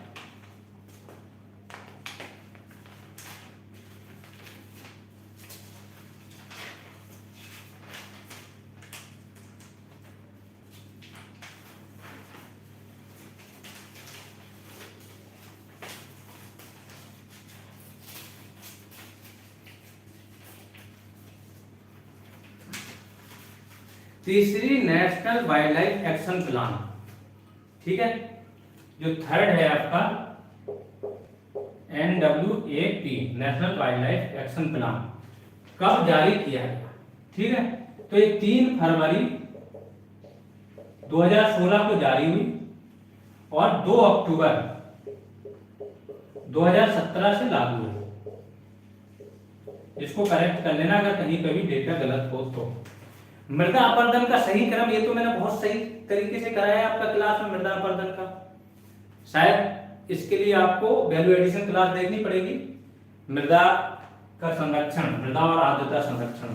Speaker 1: तीसरी national wild life action plan, ठीक है। जो थर्ड है आपका NWAP national wild life action plan कब जारी किया गया, ठीक है। तो ये 3 फरवरी 2016 को जारी हुई और 2 अक्टूबर 2017 से लागू हुई। इसको करेक्ट कर लेना अगर कहीं पे भी डेटा गलत हो तो। मृदा अपरदन का सही क्रम, ये तो मैंने बहुत सही तरीके से कराया है आपका क्लास में मृदा अपरदन का। शायद इसके लिए आपको वैल्यू एडिशन क्लास देखनी पड़ेगी, मृदा का संरक्षण, मृदा और आर्द्रता संरक्षण।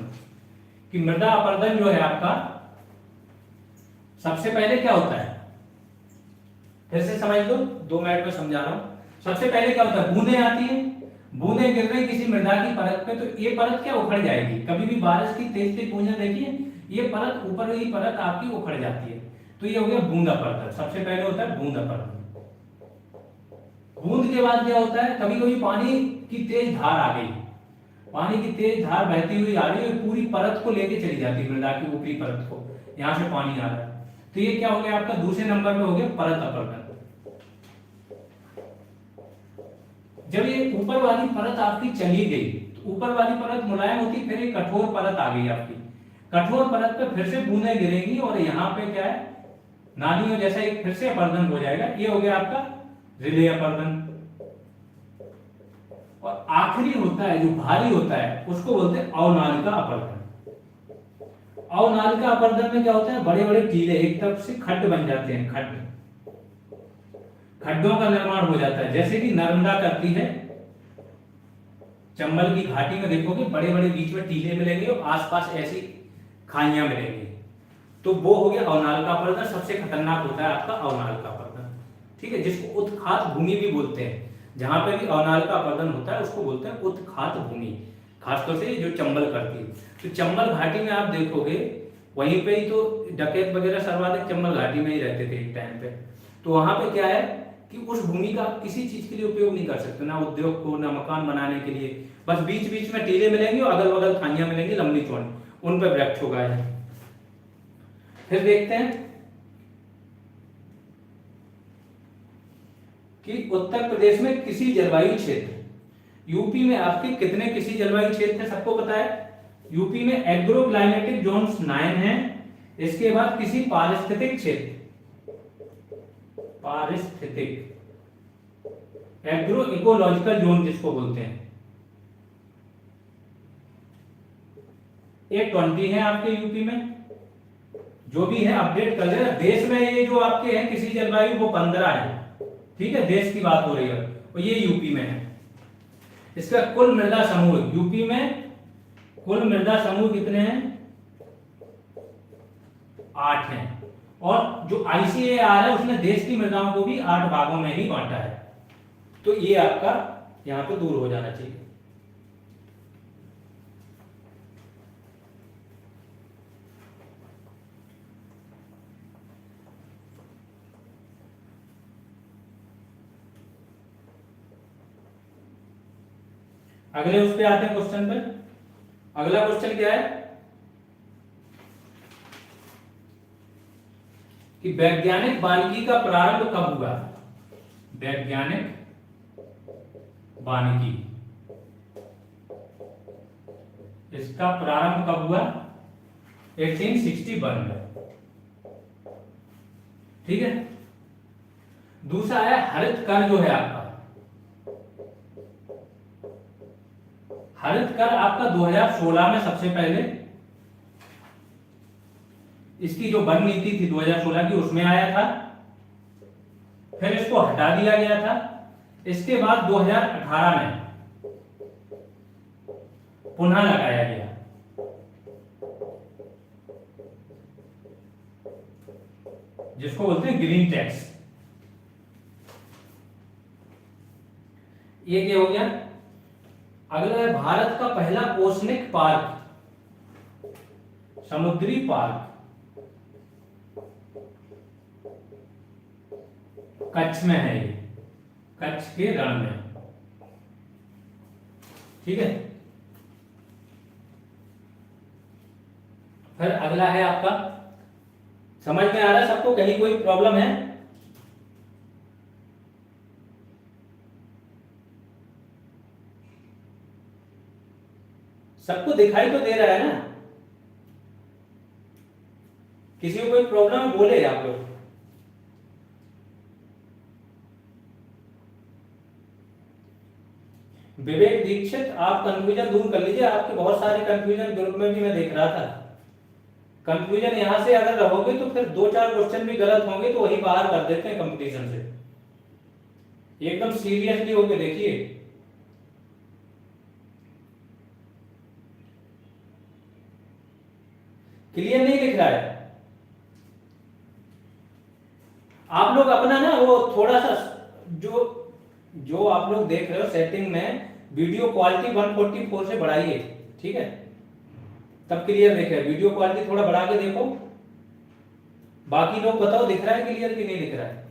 Speaker 1: कि मृदा अपरदन जो है आपका, सबसे पहले क्या होता है, फिर से समझ लो, 2 मिनट में समझा रहा हूं। सबसे पहले क्या होता है, बूंदें आती है, बूंदें गिर रही किसी मृदा की परत पे, तो ये परत क्या उखड़ जाएगी। कभी भी बारिश की तेज तेज बूंदें देखिए, ये परत ऊपर की परत आपकी उखड़ जाती है, तो ये हो गया बूंद अपरदन। सबसे पहले होता है बूंद अपरदन। बूंद के बाद क्या होता है, कभी कभी पानी की तेज धार आ गई, पानी की तेज धार बहती हुई आ रही है, पूरी परत को लेके चली जाती है, मृदा की ऊपरी परत को, यहां से पानी आ रहा है, तो ये क्या हो गया आपका दूसरे नंबर पे हो गया परत अपरदन। जब ये ऊपर वाली परत आपकी चली गई, तो ऊपर वाली परत मुलायम होती, फिर एक कठोर परत आ गई आपकी, कठोर परत पे फिर से बूंदें गिरेंगी और यहाँ पे क्या है, नालियों जैसा एक फिर से अपरदन हो जाएगा। ये हो गया आपका रिले अपरदन। और आखिरी होता है जो भारी होता है, उसको बोलते हैं अवनालिका अपरदन। अवनालिका अपरदन में क्या होता है, बड़े बड़े टीले, एक तरफ से खड्ड बन जाते हैं, खड्डों का निर्माण हो जाता है, जैसे कि नर्मदा करती है। चंबल की घाटी में देखोगे बड़े बड़े बीच में टीले मिलेंगे और आसपास ऐसी खाइयां मिलेंगी, तो वो हो गया अवनालिका अपरदन। सबसे खतरनाक होता है आपका अवनालिका अपरदन, ठीक है, जिसको उत्खात भूमि भी बोलते हैं। जहां पे भी अवनालिका अपरदन होता है उसको बोलते हैं उत्खात भूमि, खासतौर से जो चंबल करती है। तो चंबल घाटी में आप देखोगे, वहीं पे ही तो डकैत वगैरह सर्वाधिक चंबल घाटी में ही रहते थे एक टाइम पे। तो वहां पे क्या है कि उस भूमि का किसी चीज के लिए उपयोग नहीं कर सकते, ना उद्योग को, ना मकान बनाने के लिए, बस बीच बीच में टीले मिलेंगे और अगल बगल खाइयां मिलेंगी लंबी चौड़ी, उन पर वृक्ष उगाए हैं। फिर देखते हैं कि उत्तर प्रदेश में किसी जलवायु क्षेत्र, यूपी में आपके कितने किसी जलवायु क्षेत्र है, सबको पता है। यूपी में एग्रो क्लाइमेटिक जोन्स 9 हैं। इसके बाद किसी पारिस्थितिक क्षेत्र, पारिस्थितिक एग्रो इकोलॉजिकल जोन जिसको बोलते हैं, ये 20 है आपके यूपी में। जो भी है अपडेट कर लेना। देश में ये जो आपके हैं कृषि जलवायु वो 15 है, ठीक है, देश की बात हो रही है, और ये यूपी में है। इसका कुल मृदा समूह, यूपी में कुल मृदा समूह कितने हैं? 8 हैं। और जो ICAR है उसने देश की मृदाओं को भी 8 भागों में ही बांटा है। तो ये आपका यहां पे दूर हो जाना चाहिए। अगले उस पे आते हैं क्वेश्चन पे। अगला क्वेश्चन क्या है कि वैज्ञानिक वानिकी का प्रारंभ कब हुआ? वैज्ञानिक वानिकी, इसका प्रारंभ कब हुआ? 1861 में, ठीक है। दूसरा है हरित कर, जो है आपका हरित कर आपका 2016 में सबसे पहले, इसकी जो वन नीति थी 2016 की उसमें आया था, फिर इसको हटा दिया गया था। इसके बाद 2018 में पुनः लगाया गया। जिसको बोलते हैं ग्रीन टैक्स। ये क्या हो गया? अगला है भारत का पहला ओशनिक पार्क, समुद्री पार्क, कच्छ में है। ये कच्छ के रण में, ठीक है। फिर अगला है आपका, समझ में आ रहा है सबको? कहीं कोई प्रॉब्लम है? सबको दिखाई तो दे रहा है ना? किसी को कोई प्रॉब्लम है बोले आप लोग। विवेक दीक्षित, आप कंफ्यूजन दूर कर लीजिए। आपके बहुत सारे कंफ्यूजन ग्रुप में भी मैं देख रहा था। कंफ्यूजन यहां से अगर रहोगे तो फिर 2-4 क्वेश्चन भी गलत होंगे तो वही बाहर कर देते हैं कंपटीशन से। एकदम सीरियसली होके देखिए। क्लियर नहीं दिख रहा है? आप लोग अपना ना वो थोड़ा सा जो आप लोग देख रहे हो सेटिंग में, वीडियो क्वालिटी 144 से बढ़ाइए, ठीक है, तब क्लियर दिखे। वीडियो क्वालिटी थोड़ा बढ़ा के देखो। बाकी लोग बताओ दिख रहा है क्लियर कि नहीं दिख रहा है?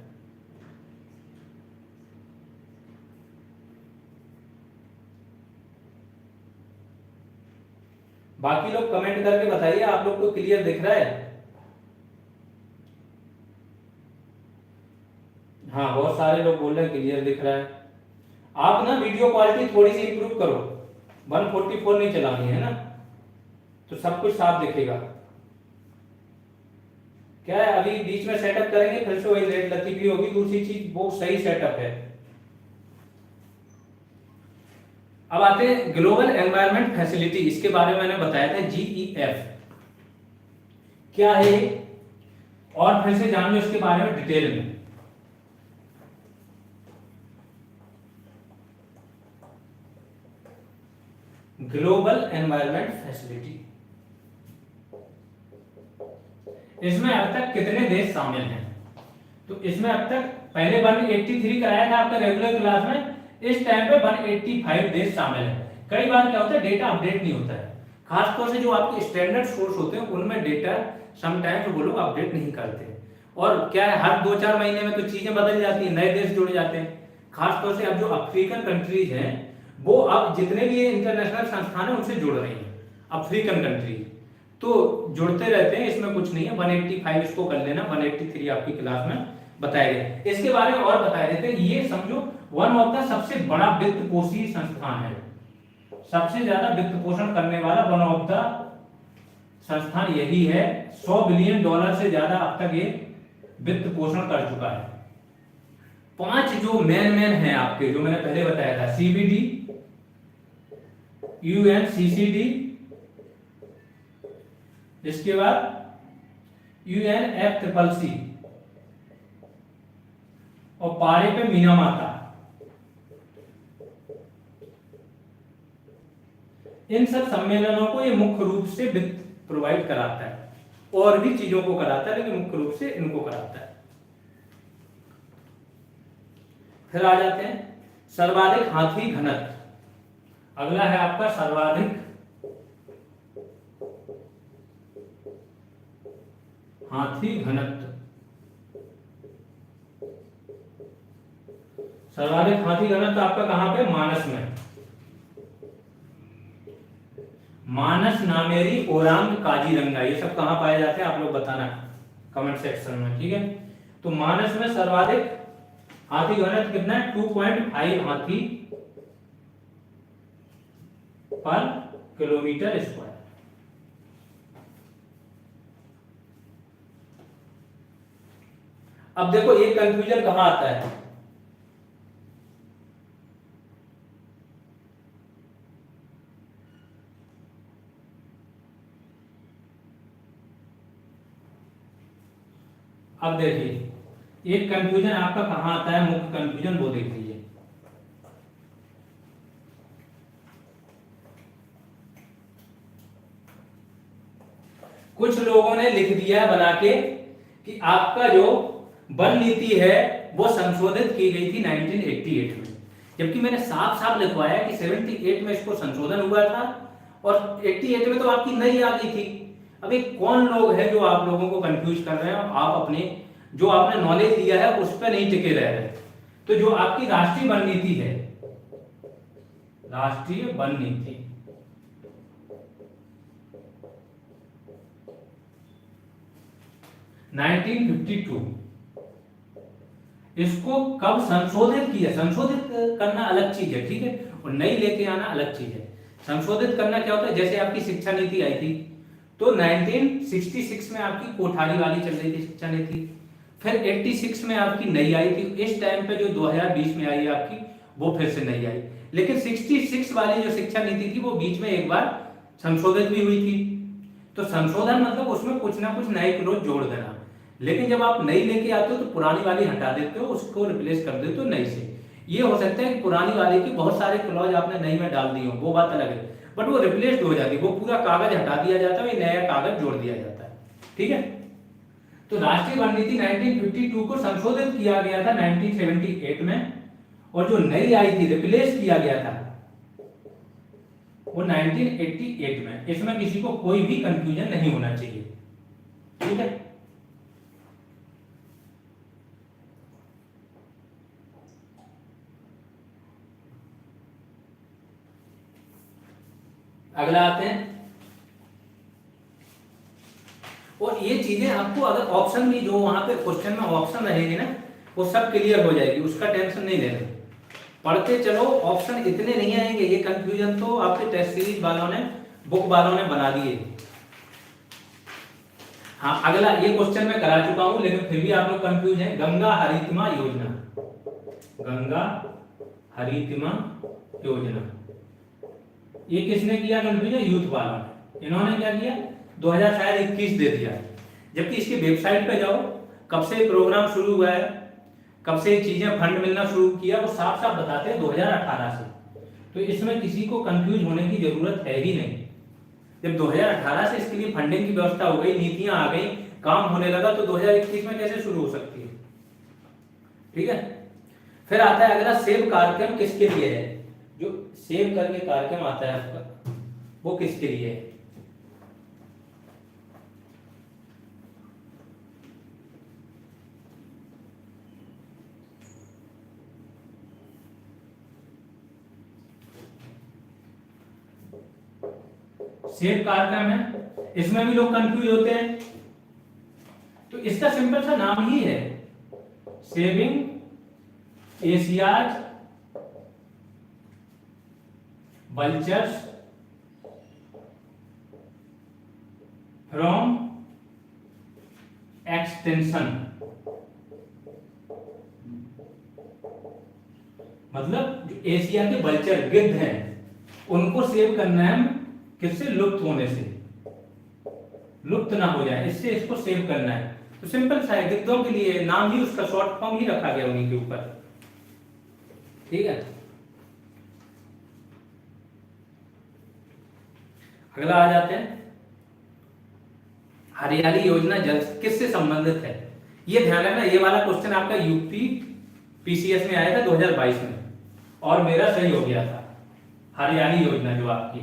Speaker 1: बाकी लोग कमेंट करके बताइए आप लोग को क्लियर दिख रहा है? हाँ, बहुत सारे लोग बोल रहे हैं क्लियर दिख रहा है। आप ना वीडियो क्वालिटी थोड़ी सी इंप्रूव करो, 144 नहीं चलानी है ना, तो सब कुछ साफ दिखेगा। क्या है, अभी बीच में सेटअप करेंगे फिर से वही लेट लतीफी होगी। दूसरी चीज वो सही सेटअप है। अब आते हैं ग्लोबल एनवायरनमेंट फैसिलिटी, इसके बारे में मैंने बताया था GEF क्या है, और फिर से जान लो इसके बारे में डिटेल में। ग्लोबल एनवायरनमेंट फैसिलिटी, इसमें अब तक कितने देश शामिल हैं? तो इसमें अब तक पहले 183 कराया था आपका रेगुलर क्लास में, इस टाइम पे 185 देश शामिल हैं। कई बार क्या होता है, डेटा अपडेट नहीं होता है, खासतौर से जो आपके स्टैंडर्ड सोर्स होते हैं उनमें डेटा समटाइम्स वो लोग अपडेट नहीं करते। और क्या है, हर 2-4 महीने में तो चीजें बदल जाती है, नए देश जुड़ जाते हैं। खासतौर से अब जो अफ्रीकन कंट्रीज हैं वो अब जितने भी इंटरनेशनल संस्थान है उनसे जुड़ रही हैं, अफ्रीकन कंट्रीज तो जुड़ते रहते हैं, इसमें कुछ नहीं है। 185 इसको कर लेना, 183 आपकी क्लास में बताया गया। इसके बारे में और बताया देते हैं, ये समझो वन ऑफ द सबसे बड़ा वित्त पोषी संस्थान है, सबसे ज्यादा वित्त पोषण करने वाला वन ऑफ द संस्थान यही है। $100 बिलियन से ज्यादा अब तक ये वित्त पोषण कर चुका है। 5 जो मेन हैं आपके, जो मैंने पहले बताया था, CBD, UNCCD, इसके बाद UNFCCC और पारे पे मीना माता। इन सब सम्मेलनों को ये मुख्य रूप से वित्त प्रोवाइड कराता है, और भी चीजों को कराता है लेकिन मुख्य रूप से इनको कराता है। फिर आ जाते हैं सर्वाधिक हाथी घनत्व। अगला है आपका सर्वाधिक हाथी घनत्व। सर्वाधिक हाथी घनत्व आपका कहां पे? मानस में। मानस, नामेरी, ओरांग, काजीरंगा, ये सब कहां पाए जाते हैं आप लोग बताना कमेंट सेक्शन में, ठीक है। तो मानस में सर्वाधिक हाथी घनत्व कितना है? 2.5 हाथी पर किलोमीटर स्क्वायर। अब देखो एक कंफ्यूजन कहां आता है, अब देखिए एक कंफ्यूजन आपका कहां आता है, मुख्य कंफ्यूजन वो देख लीजिए। कुछ लोगों ने लिख दिया है बना के कि आपका जो वन नीति है वो संशोधित की गई थी 1988 में, जबकि मैंने साफ साफ लिखवाया कि 78 में इसको संशोधन हुआ था और 88 में तो आपकी नई आ गई थी। अभी कौन लोग हैं जो आप लोगों को कंफ्यूज कर रहे हैं और आप अपने जो आपने नॉलेज दिया है उस पर नहीं टिके रह रहे। तो जो आपकी राष्ट्रीय वन नीति है, राष्ट्रीय वन नीति, इसको कब संशोधित किया? संशोधित करना अलग चीज है, ठीक है, और नई लेके आना अलग चीज है। संशोधित करना क्या होता है? जैसे आपकी शिक्षा नीति आई थी तो 1966 में आपकी कोठारी वाली चल रही थी शिक्षा नीति, फिर 86 में आपकी नई आई थी, इस टाइम पे जो 2020 में आई है आपकी वो फिर से नई आई। लेकिन 66 वाली जो शिक्षा नीति थी वो बीच में एक बार संशोधित भी हुई थी। तो संशोधन मतलब उसमें कुछ ना कुछ नए क्लॉज जोड़ देना। लेकिन जब आप नई लेके आते हो तो पुरानी वाली हटा देते हो, उसको रिप्लेस कर देते हो नई से। ये हो सकता है कि पुरानी वाली की बहुत सारे क्लॉज आपने नई में डाल दिए हो, वो बात अलग है, बट वो रिप्लेस हो जाती है, वो पूरा कागज हटा दिया जाता है, नया कागज जोड़ दिया जाता है, ठीक है। तो राष्ट्रीय वन नीति 1952 को संशोधित किया गया था 1978 में, और जो नई आई थी रिप्लेस किया गया था वो 1988 में। इसमें किसी को कोई भी कंफ्यूजन नहीं होना चाहिए, ठीक है। अगला आते हैं, और ये चीजें आपको अगर ऑप्शन भी जो वहां पे क्वेश्चन में ऑप्शन रहेगी ना वो सब क्लियर हो जाएगी, उसका टेंशन नहीं लेना, पढ़ते चलो। ऑप्शन इतने नहीं आएंगे, ये कंफ्यूजन तो आपके टेस्ट सीरीज वालों ने, बुक वालों ने बना दिए। हाँ, अगला ये क्वेश्चन मैं करा चुका हूं लेकिन फिर भी आप लोग कंफ्यूज हैं। गंगा हरितिमा योजना, गंगा हरितिमा योजना, ये किसने किया कंफ्यूजन? यूथ वालों ने। इन्होंने क्या किया? 2021 दे दिया, जबकि इसकी वेबसाइट पे जाओ, कब से प्रोग्राम शुरू हुआ है, कब से चीजें फंड मिलना शुरू किया, वो साफ साफ बताते हैं 2018 से। तो इसमें किसी को कंफ्यूज होने की जरूरत है ही नहीं। जब 2018 से इसके लिए फंडिंग की व्यवस्था हो गई, नीतियां आ गई, काम होने लगा, तो 2021 में कैसे शुरू हो सकती है, ठीक है। फिर आता है अगला, सेव कार्यक्रम किसके लिए है? जो सेव करके कार्यक्रम आता है आपका वो किसके लिए है? सेव कार्यक्रम है, इसमें भी लोग कंफ्यूज होते हैं। तो इसका सिंपल सा नाम ही है saving Asia's vultures from extinction, मतलब जो एशिया के वल्चर गिद्ध हैं उनको सेव करना है किससे? लुप्त होने से। लुप्त ना हो जाए, इससे इसको सेव करना है। तो सिंपल सा है, गिद्धों के लिए नाम ही उसका शॉर्ट फॉर्म ही रखा गया उन्हीं के ऊपर। ठीक है, अगला आ जाते हैं, हरियाली योजना जल किससे संबंधित है। ये ध्यान रखना, ये वाला क्वेश्चन आपका यूपी पीसीएस में आया था 2022 में, और मेरा सही हो गया था। हरियाली योजना जो आपकी,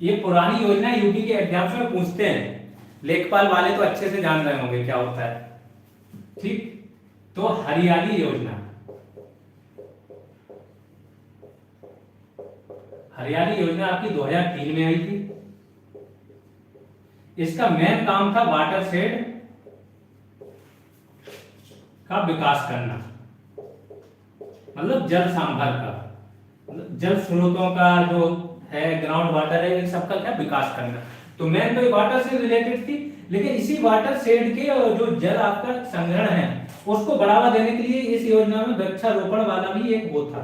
Speaker 1: ये पुरानी योजना यूपी के एग्जाम्स में पूछते हैं, लेखपाल वाले तो अच्छे से जान रहे होंगे क्या होता है। ठीक, तो हरियाली योजना, हरियाली योजना आपकी 2003 में आई थी। इसका मेन काम था वाटरशेड का विकास करना, मतलब जल संभाल का, मतलब जल स्रोतों का जो है, ग्राउंड वाटर है, इन सबका क्या विकास करना। तो मेन तो वाटर से रिलेटेड थी, लेकिन इसी वाटर शेड के जो जल आपका संग्रहण है उसको बढ़ावा देने के लिए इस योजना में वृक्षारोपण वाला भी एक वो था,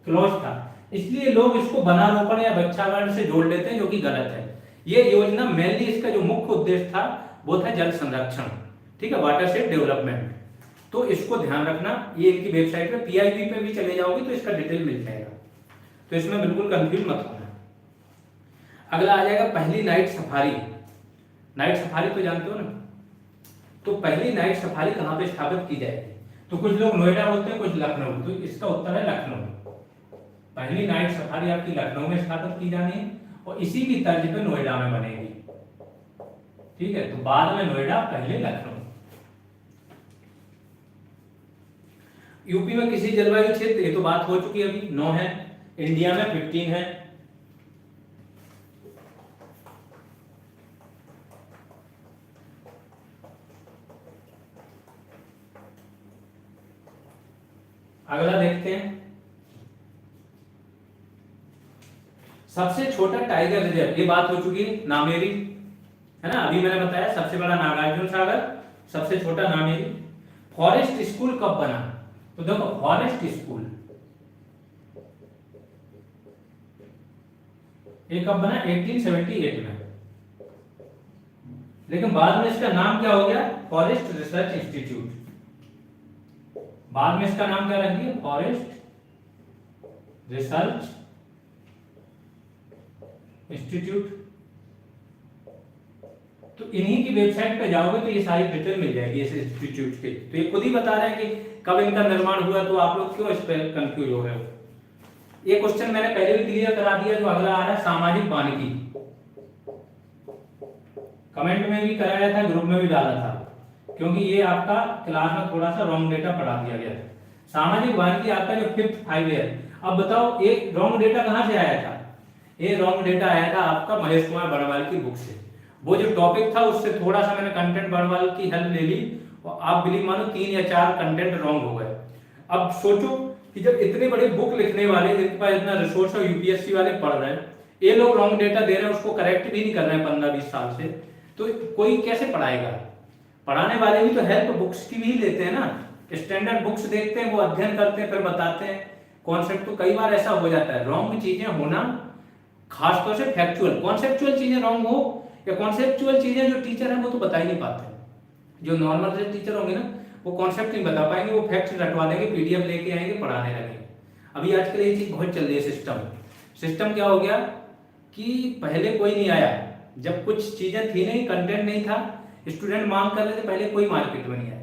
Speaker 1: क्लॉज था। इसलिए लोग इसको वनारोपण या वृक्षारोपण से जोड़ लेते हैं, जो कि गलत है। ये योजना मेनली इसका जो मुख्य उद्देश्य था वो था जल संरक्षण, ठीक है, वाटरशेड डेवलपमेंट। तो इसको ध्यान रखना, ये इनकी वेबसाइट पे पीआईबी पे भी चले जाओगे तो इसका डिटेल मिल जाएगा, तो इसमें बिल्कुल कंफ्यूज मत होना। अगला आ जाएगा पहली नाइट सफारी। नाइट सफारी तो जानते हो ना, तो पहली नाइट सफारी कहाँ पे स्थापित की जाएगी। तो कुछ लोग नोएडा बोलते हैं, कुछ लखनऊ, तो इसका उत्तर है लखनऊ। पहली नाइट सफारी आपकी लखनऊ में स्थापित की जानी है, और इसी की तर्ज पे नोएडा में बनेगी। ठीक है, तो बाद में नोएडा, पहले लखनऊ। यूपी में किसी जलवायु क्षेत्र, ये तो बात हो चुकी है, अभी 9 है, इंडिया में 15 है। अगला देखते हैं, सबसे छोटा टाइगर रिजर्व, ये बात हो चुकी है, नामेरी है ना, अभी मैंने बताया। सबसे बड़ा नागार्जुन सागर, सबसे छोटा नामेरी। फॉरेस्ट स्कूल कब बना, तो देखो फॉरेस्ट स्कूल ये कब बना, 1878 में, लेकिन बाद में इसका नाम क्या हो गया, फॉरेस्ट रिसर्च इंस्टीट्यूट। बाद में इसका नाम क्या रख दिया, फॉरेस्ट रिसर्च इंस्टीट्यूट। तो इन्हीं की वेबसाइट पे जाओगे तो ये सारी डिटेल मिल जाएगी इस इंस्टीट्यूट की। तो ये खुद ही बता रहे हैं कि कब इनका निर्माण हुआ, तो आप लोग क्यों इस पर कंफ्यूज हो रहे हो। ये क्वेश्चन मैंने पहले भी क्लियर करा दिया। जो अगला आ रहा है सामाजिक वानिकी, कमेंट में भी कराया था, ग्रुप में भी डाला था, क्योंकि ये आपका क्लास में थोड़ा सा रॉन्ग डेटा पढ़ा दिया गया था। सामाजिक वानिकी आपका जो 5th 5 ईयर, अब बताओ ये रॉन्ग डेटा कहां से आया था। ये रॉन्ग डेटा आया था आपका महेश कुमार बड़वाल की बुक से। वो जो टॉपिक था उससे थोड़ा सा मैंने कंटेंट बड़वाल की हेल्प ले ली, और आप बिलीव मानो 3 या 4 कंटेंट रॉन्ग हो गए। अब सोचो कि जब इतने बड़े बुक लिखने वाले, जिनके पास इतना रिसोर्स और यूपीएससी वाले पढ़ रहे हैं, ये लोग रॉन्ग डेटा दे रहे हैं, उसको करेक्ट भी नहीं कर रहे हैं 15-20 साल से, तो कोई कैसे पढ़ाएगा। पढ़ाने वाले भी तो हेल्प बुक्स की भी लेते हैं ना, स्टैंडर्ड बुक्स देखते हैं, वो अध्ययन करते हैं, फिर बताते हैं कॉन्सेप्ट। तो कई बार ऐसा हो जाता है, रॉन्ग चीजें होना, खासतौर से फैक्चुअल, कॉन्सेप्चुअल चीजें रॉन्ग हो, या कॉन्सेप्चुअल चीजें जो टीचर है वो तो बता ही नहीं पाते। जो नॉर्मल से टीचर होंगे ना, वो कॉन्सेप्ट नहीं बता पाएंगे, वो फैक्ट्स रटवा देंगे, पीडीएफ लेके आएंगे, पढ़ाने लगेंगे। अभी आजकल ये चीज बहुत चल रही है। सिस्टम क्या हो गया कि पहले कोई नहीं आया, जब कुछ चीजें थी नहीं, कंटेंट नहीं था, स्टूडेंट मांग कर रहे थे, पहले कोई मार्केट में नहीं आया।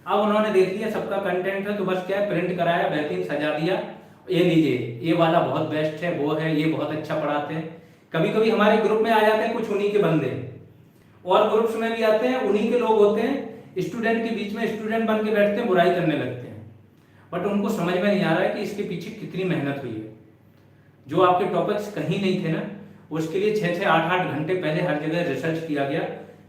Speaker 1: अब उन्होंने देख लिया सबका कंटेंट है, तो बस क्या प्रिंट कराया, बेहतरीन सजा दिया, ये लीजिए, ये वाला बहुत बेस्ट है, वो है, ये बहुत अच्छा पढ़ाते हैं। कभी कभी हमारे ग्रुप में आ जाते हैं कुछ उन्हीं के बंदे, और ग्रुप्स में भी आते हैं उन्हीं के लोग होते हैं, स्टूडेंट के बीच में स्टूडेंट बन के बैठते हैं, बुराई करने लगते हैं, बट उनको समझ में नहीं आ रहा है कि इसके पीछे कितनी मेहनत हुई है। जो आपके टॉपिक्स कहीं नहीं थे ना, उसके लिए 6-6, 8-8 घंटे पहले हर जगह रिसर्च किया गया,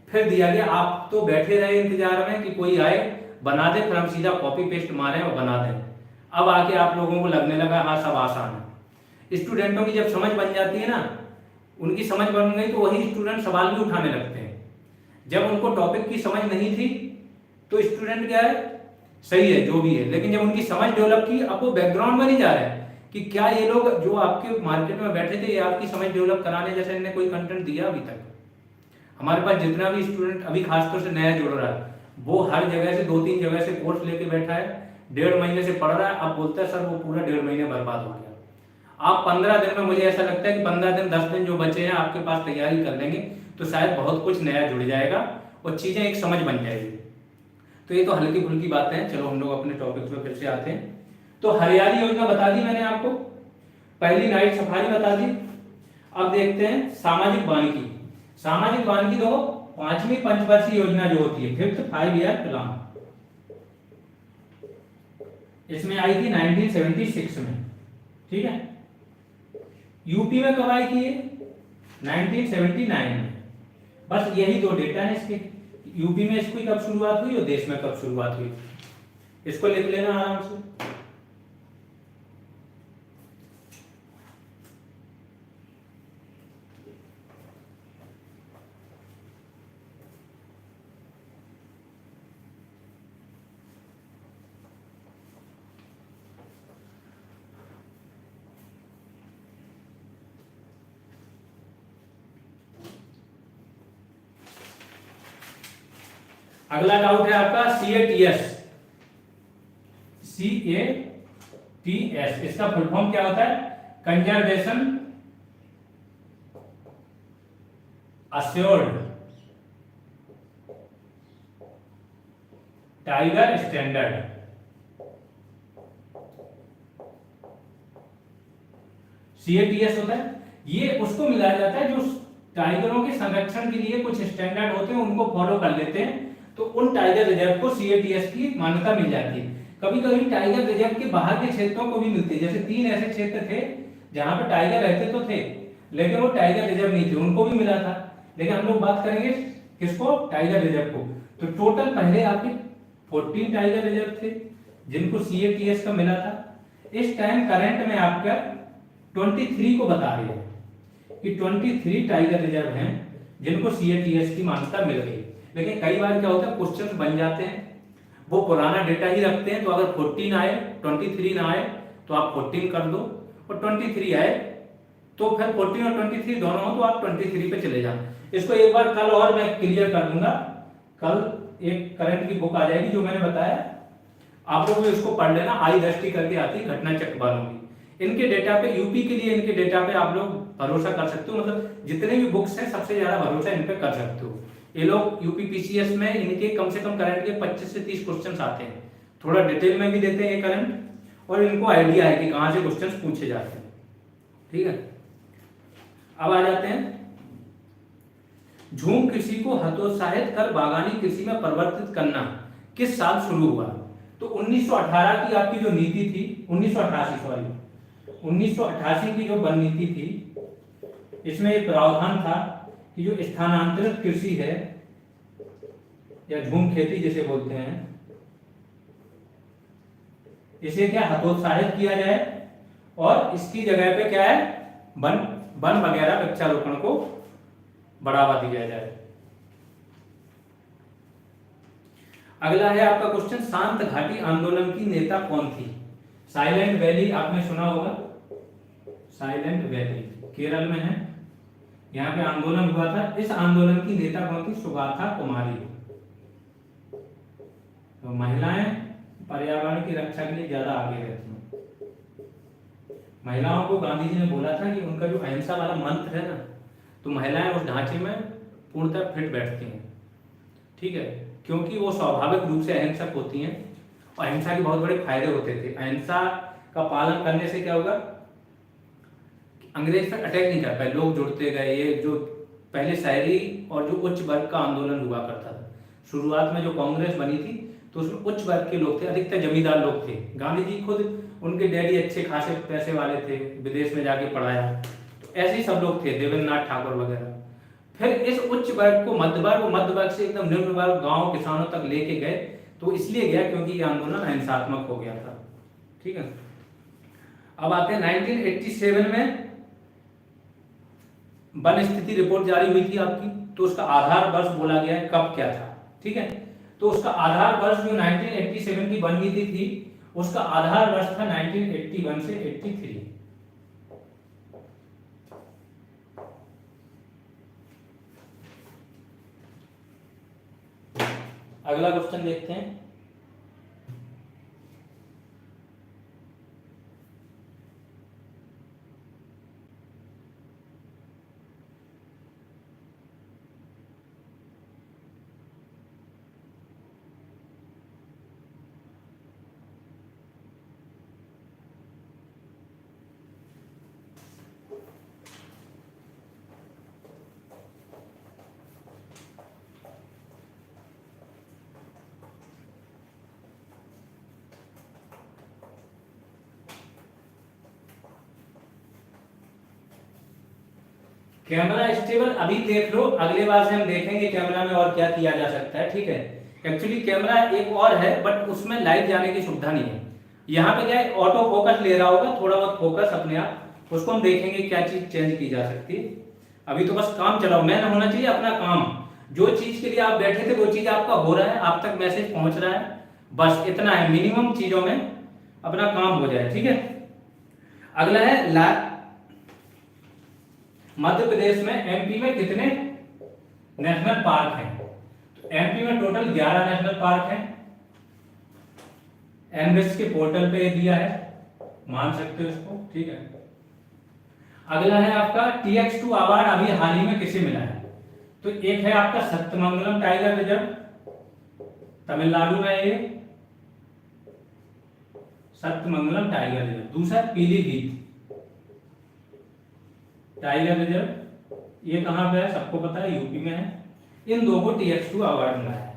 Speaker 1: फिर दिया गया। आप तो बैठे रहे इंतजार में कि कोई आए बना दे, फिर हम सीधा कॉपी पेस्ट मारें और बना दें। अब आके आप लोगों को लगने लगा हाँ सब आसान है। स्टूडेंटों की जब समझ बन जाती है ना, उनकी समझ बन गई, तो वही स्टूडेंट सवाल भी उठाने लगते हैं। जब उनको टॉपिक की समझ नहीं थी तो स्टूडेंट क्या है, सही है जो भी है, लेकिन जब उनकी समझ डेवलप की, अब वो बैकग्राउंड में नहीं जा रहे हैं कि क्या ये लोग जो आपके मार्केट में बैठे थे, ये आपकी समझ डेवलप कराने जैसे इन्हें कोई कंटेंट दिया अभी तक, हमारे पास जितना भी स्टूडेंट अभी खासतौर से नया जुड़ रहा है, वो हर जगह से 2-3 जगह से कोर्स लेके बैठा है, 1.5 महीने से पढ़ रहा है, अब बोलता है सर वो पूरा 1.5 महीने बर्बाद हो गया। आप 15 दिन में, मुझे ऐसा लगता है कि 15 दिन 10 दिन जो बचे हैं आपके पास तैयारी कर लेंगे तो शायद बहुत कुछ नया जुड़ जाएगा और चीजें एक समझ बन जाएगी। तो ये तो हल्की फुल्की बातें हैं, चलो हम लोग अपने टॉपिक पे फिर से आते हैं। तो हरियाली योजना बता दी मैंने आपको, पहली नाइट सफारी बता दी। अब देखते हैं सामाजिक वानिकी। सामाजिक वानिकी देखो 5वीं पंचवर्षीय योजना जो होती है, 5th 5 ईयर प्लान, इसमें आई थी 1976 में, ठीक है। यूपी में कब आई थी ये? 1979 में। बस यही 2 डेटा है इसके, यूपी में इसकी कब शुरुआत हुई और देश में कब शुरुआत हुई, इसको लिख लेना आराम से। अगला डाउट है आपका CATS। CATS इसका फुल फॉर्म क्या होता है? Conservation assured tiger standard. CATS होता है, ये उसको मिलाया जाता है जो टाइगरों के संरक्षण के लिए कुछ स्टैंडर्ड होते हैं, उनको फॉलो कर लेते हैं, तो उन टाइगर रिजर्व को CATS की मान्यता मिल जाती है। कभी कभी टाइगर रिजर्व के बाहर के क्षेत्रों को भी मिलती है, जैसे 3 ऐसे क्षेत्र थे जहां पे टाइगर रहते तो थे, लेकिन वो टाइगर रिजर्व नहीं थे, उनको भी मिला था। लेकिन हम लोग बात करेंगे किसको? टाइगर रिजर्व को। तो टोटल पहले आपके 14 टाइगर रिजर्व थे जिनको CATS का मिला था। इस टाइम करंट में आपका 23 को बता रही है कि 23 टाइगर रिजर्व हैं जिनको CATS की मान्यता मिल गई। लेकिन कई बार क्या होता है, क्वेश्चन बन जाते हैं, वो पुराना डेटा ही रखते हैं, तो अगर 14 आए 23 ना आए तो आप 14 कर दो, और 23 आए तो फिर 14 और 23 दोनों हो तो आप 23 पे चले जाओ। इसको एक बार कल और मैं क्लियर कर दूंगा, कल एक करंट की बुक आ जाएगी जो मैंने बताया, आप लोग भी उसको पढ़ लेना, आई दृष्टि करके आती है घटना चक्र वालों की। इनके डेटा पे, यूपी के लिए इनके डेटा पे आप लोग भरोसा कर सकते हो, मतलब जितने भी बुक्स हैं सबसे ज्यादा भरोसा इन पे कर सकते हो। ये लोग यूपी PCS में इनके कम से कम करंट के 25 से 30 क्वेश्चंस आते हैं, थोड़ा डिटेल में भी देते हैं ये करंट, और इनको आइडिया है कि कहां से क्वेश्चंस पूछे जाते हैं, ठीक है। अब आ जाते हैं, झूम कृषि को हतोत्साहित कर बागानी कृषि में परिवर्तित करना किस साल शुरू हुआ? तो 1918 की आपकी जो नीति थी, 1988 की जो वन नीति थी, इसमें एक प्रावधान था कि जो स्थानांतरित कृषि है या झूम खेती जिसे बोलते हैं, इसे क्या हतोत्साहित किया जाए और इसकी जगह पे क्या है, वन वगैरह वृक्षारोपण को बढ़ावा दिया जाए। अगला है आपका क्वेश्चन, शांत घाटी आंदोलन की नेता कौन थी? साइलेंट वैली आपने सुना होगा, साइलेंट वैली केरल में है, यहाँ पे आंदोलन हुआ था। इस आंदोलन की नेता कौन थी? सुगाथा कुमारी। तो महिलाएं पर्यावरण की रक्षा के लिए ज्यादा आगे रहती हैं। महिलाओं को गांधी जी ने बोला था कि उनका जो अहिंसा वाला मंत्र है ना, तो महिलाएं उस ढांचे में पूर्णतः फिट बैठती हैं, ठीक है, क्योंकि वो स्वाभाविक रूप से अहिंसक होती हैं और अहिंसा के बहुत बड़े फायदे होते थे। अहिंसा का पालन करने से क्या होगा, अंग्रेज पर अटैक नहीं कर पाए, लोग जुड़ते गए। ये जो पहले शहरी और जो उच्च वर्ग का आंदोलन हुआ करता था, शुरुआत में जो कांग्रेस बनी थी तो उसमें उच्च वर्ग के लोग थे, अधिकतर जमींदार लोग थे। गांधी जी खुद, उनके डैडी अच्छे खासे पैसे वाले थे, विदेश में जाके पढ़ाया, तो ऐसे ही सब लोग थे, देवेंद्रनाथ ठाकुर वगैरह। फिर इस उच्च वर्ग को मध्य वर्ग से एकदम निम्न वर्ग गांव किसानों तक लेके गए, तो इसलिए गया क्योंकि ये आंदोलन अहिंसात्मक हो गया था, ठीक है। अब आते हैं 1987 में वन स्थिति रिपोर्ट जारी हुई थी आपकी, तो उसका आधार वर्ष बोला गया है कब क्या था, ठीक है। तो उसका आधार वर्ष जो 1987 की वन नीति थी, उसका आधार वर्ष था 1981 से 83। अगला क्वेश्चन देखते हैं। कैमरा स्टेबल अभी देख लो, अगले बार से हम देखेंगे कैमरा में और क्या किया जा सकता है। ठीक है, एक्चुअली कैमरा एक और है बट उसमें लाइट जाने की सुविधा नहीं है। यहाँ पे क्या है, ऑटो फोकस ले रहा होगा थोड़ा बहुत फोकस अपने आप, उसको हम देखेंगे क्या चीज चेंज की जा सकती है। अभी तो बस काम चलाओ, मैन होना चाहिए अपना काम। जो चीज के लिए आप बैठे थे वो चीज आपका हो रहा है, आप तक मैसेज पहुंच रहा है, बस इतना है। मिनिमम चीजों में अपना काम हो जाए। ठीक है, अगला है मध्य प्रदेश में, एमपी में कितने नेशनल पार्क हैं? तो एमपी में टोटल 11 नेशनल पार्क हैं। एनविस के पोर्टल पे दिया है, मान सकते हो इसको। ठीक है, अगला है आपका TX2 अवार्ड अभी हाल ही में किसे मिला है? तो एक है आपका सत्यमंगलम टाइगर रिजर्व, तमिलनाडु में ये सत्यमंगलम टाइगर रिजर्व। दूसरा पीलीभीत टाइगर रिजर्व, ये कहां पे है सबको पता है, यूपी में है। इन दो को TX2 अवार्ड मिला है।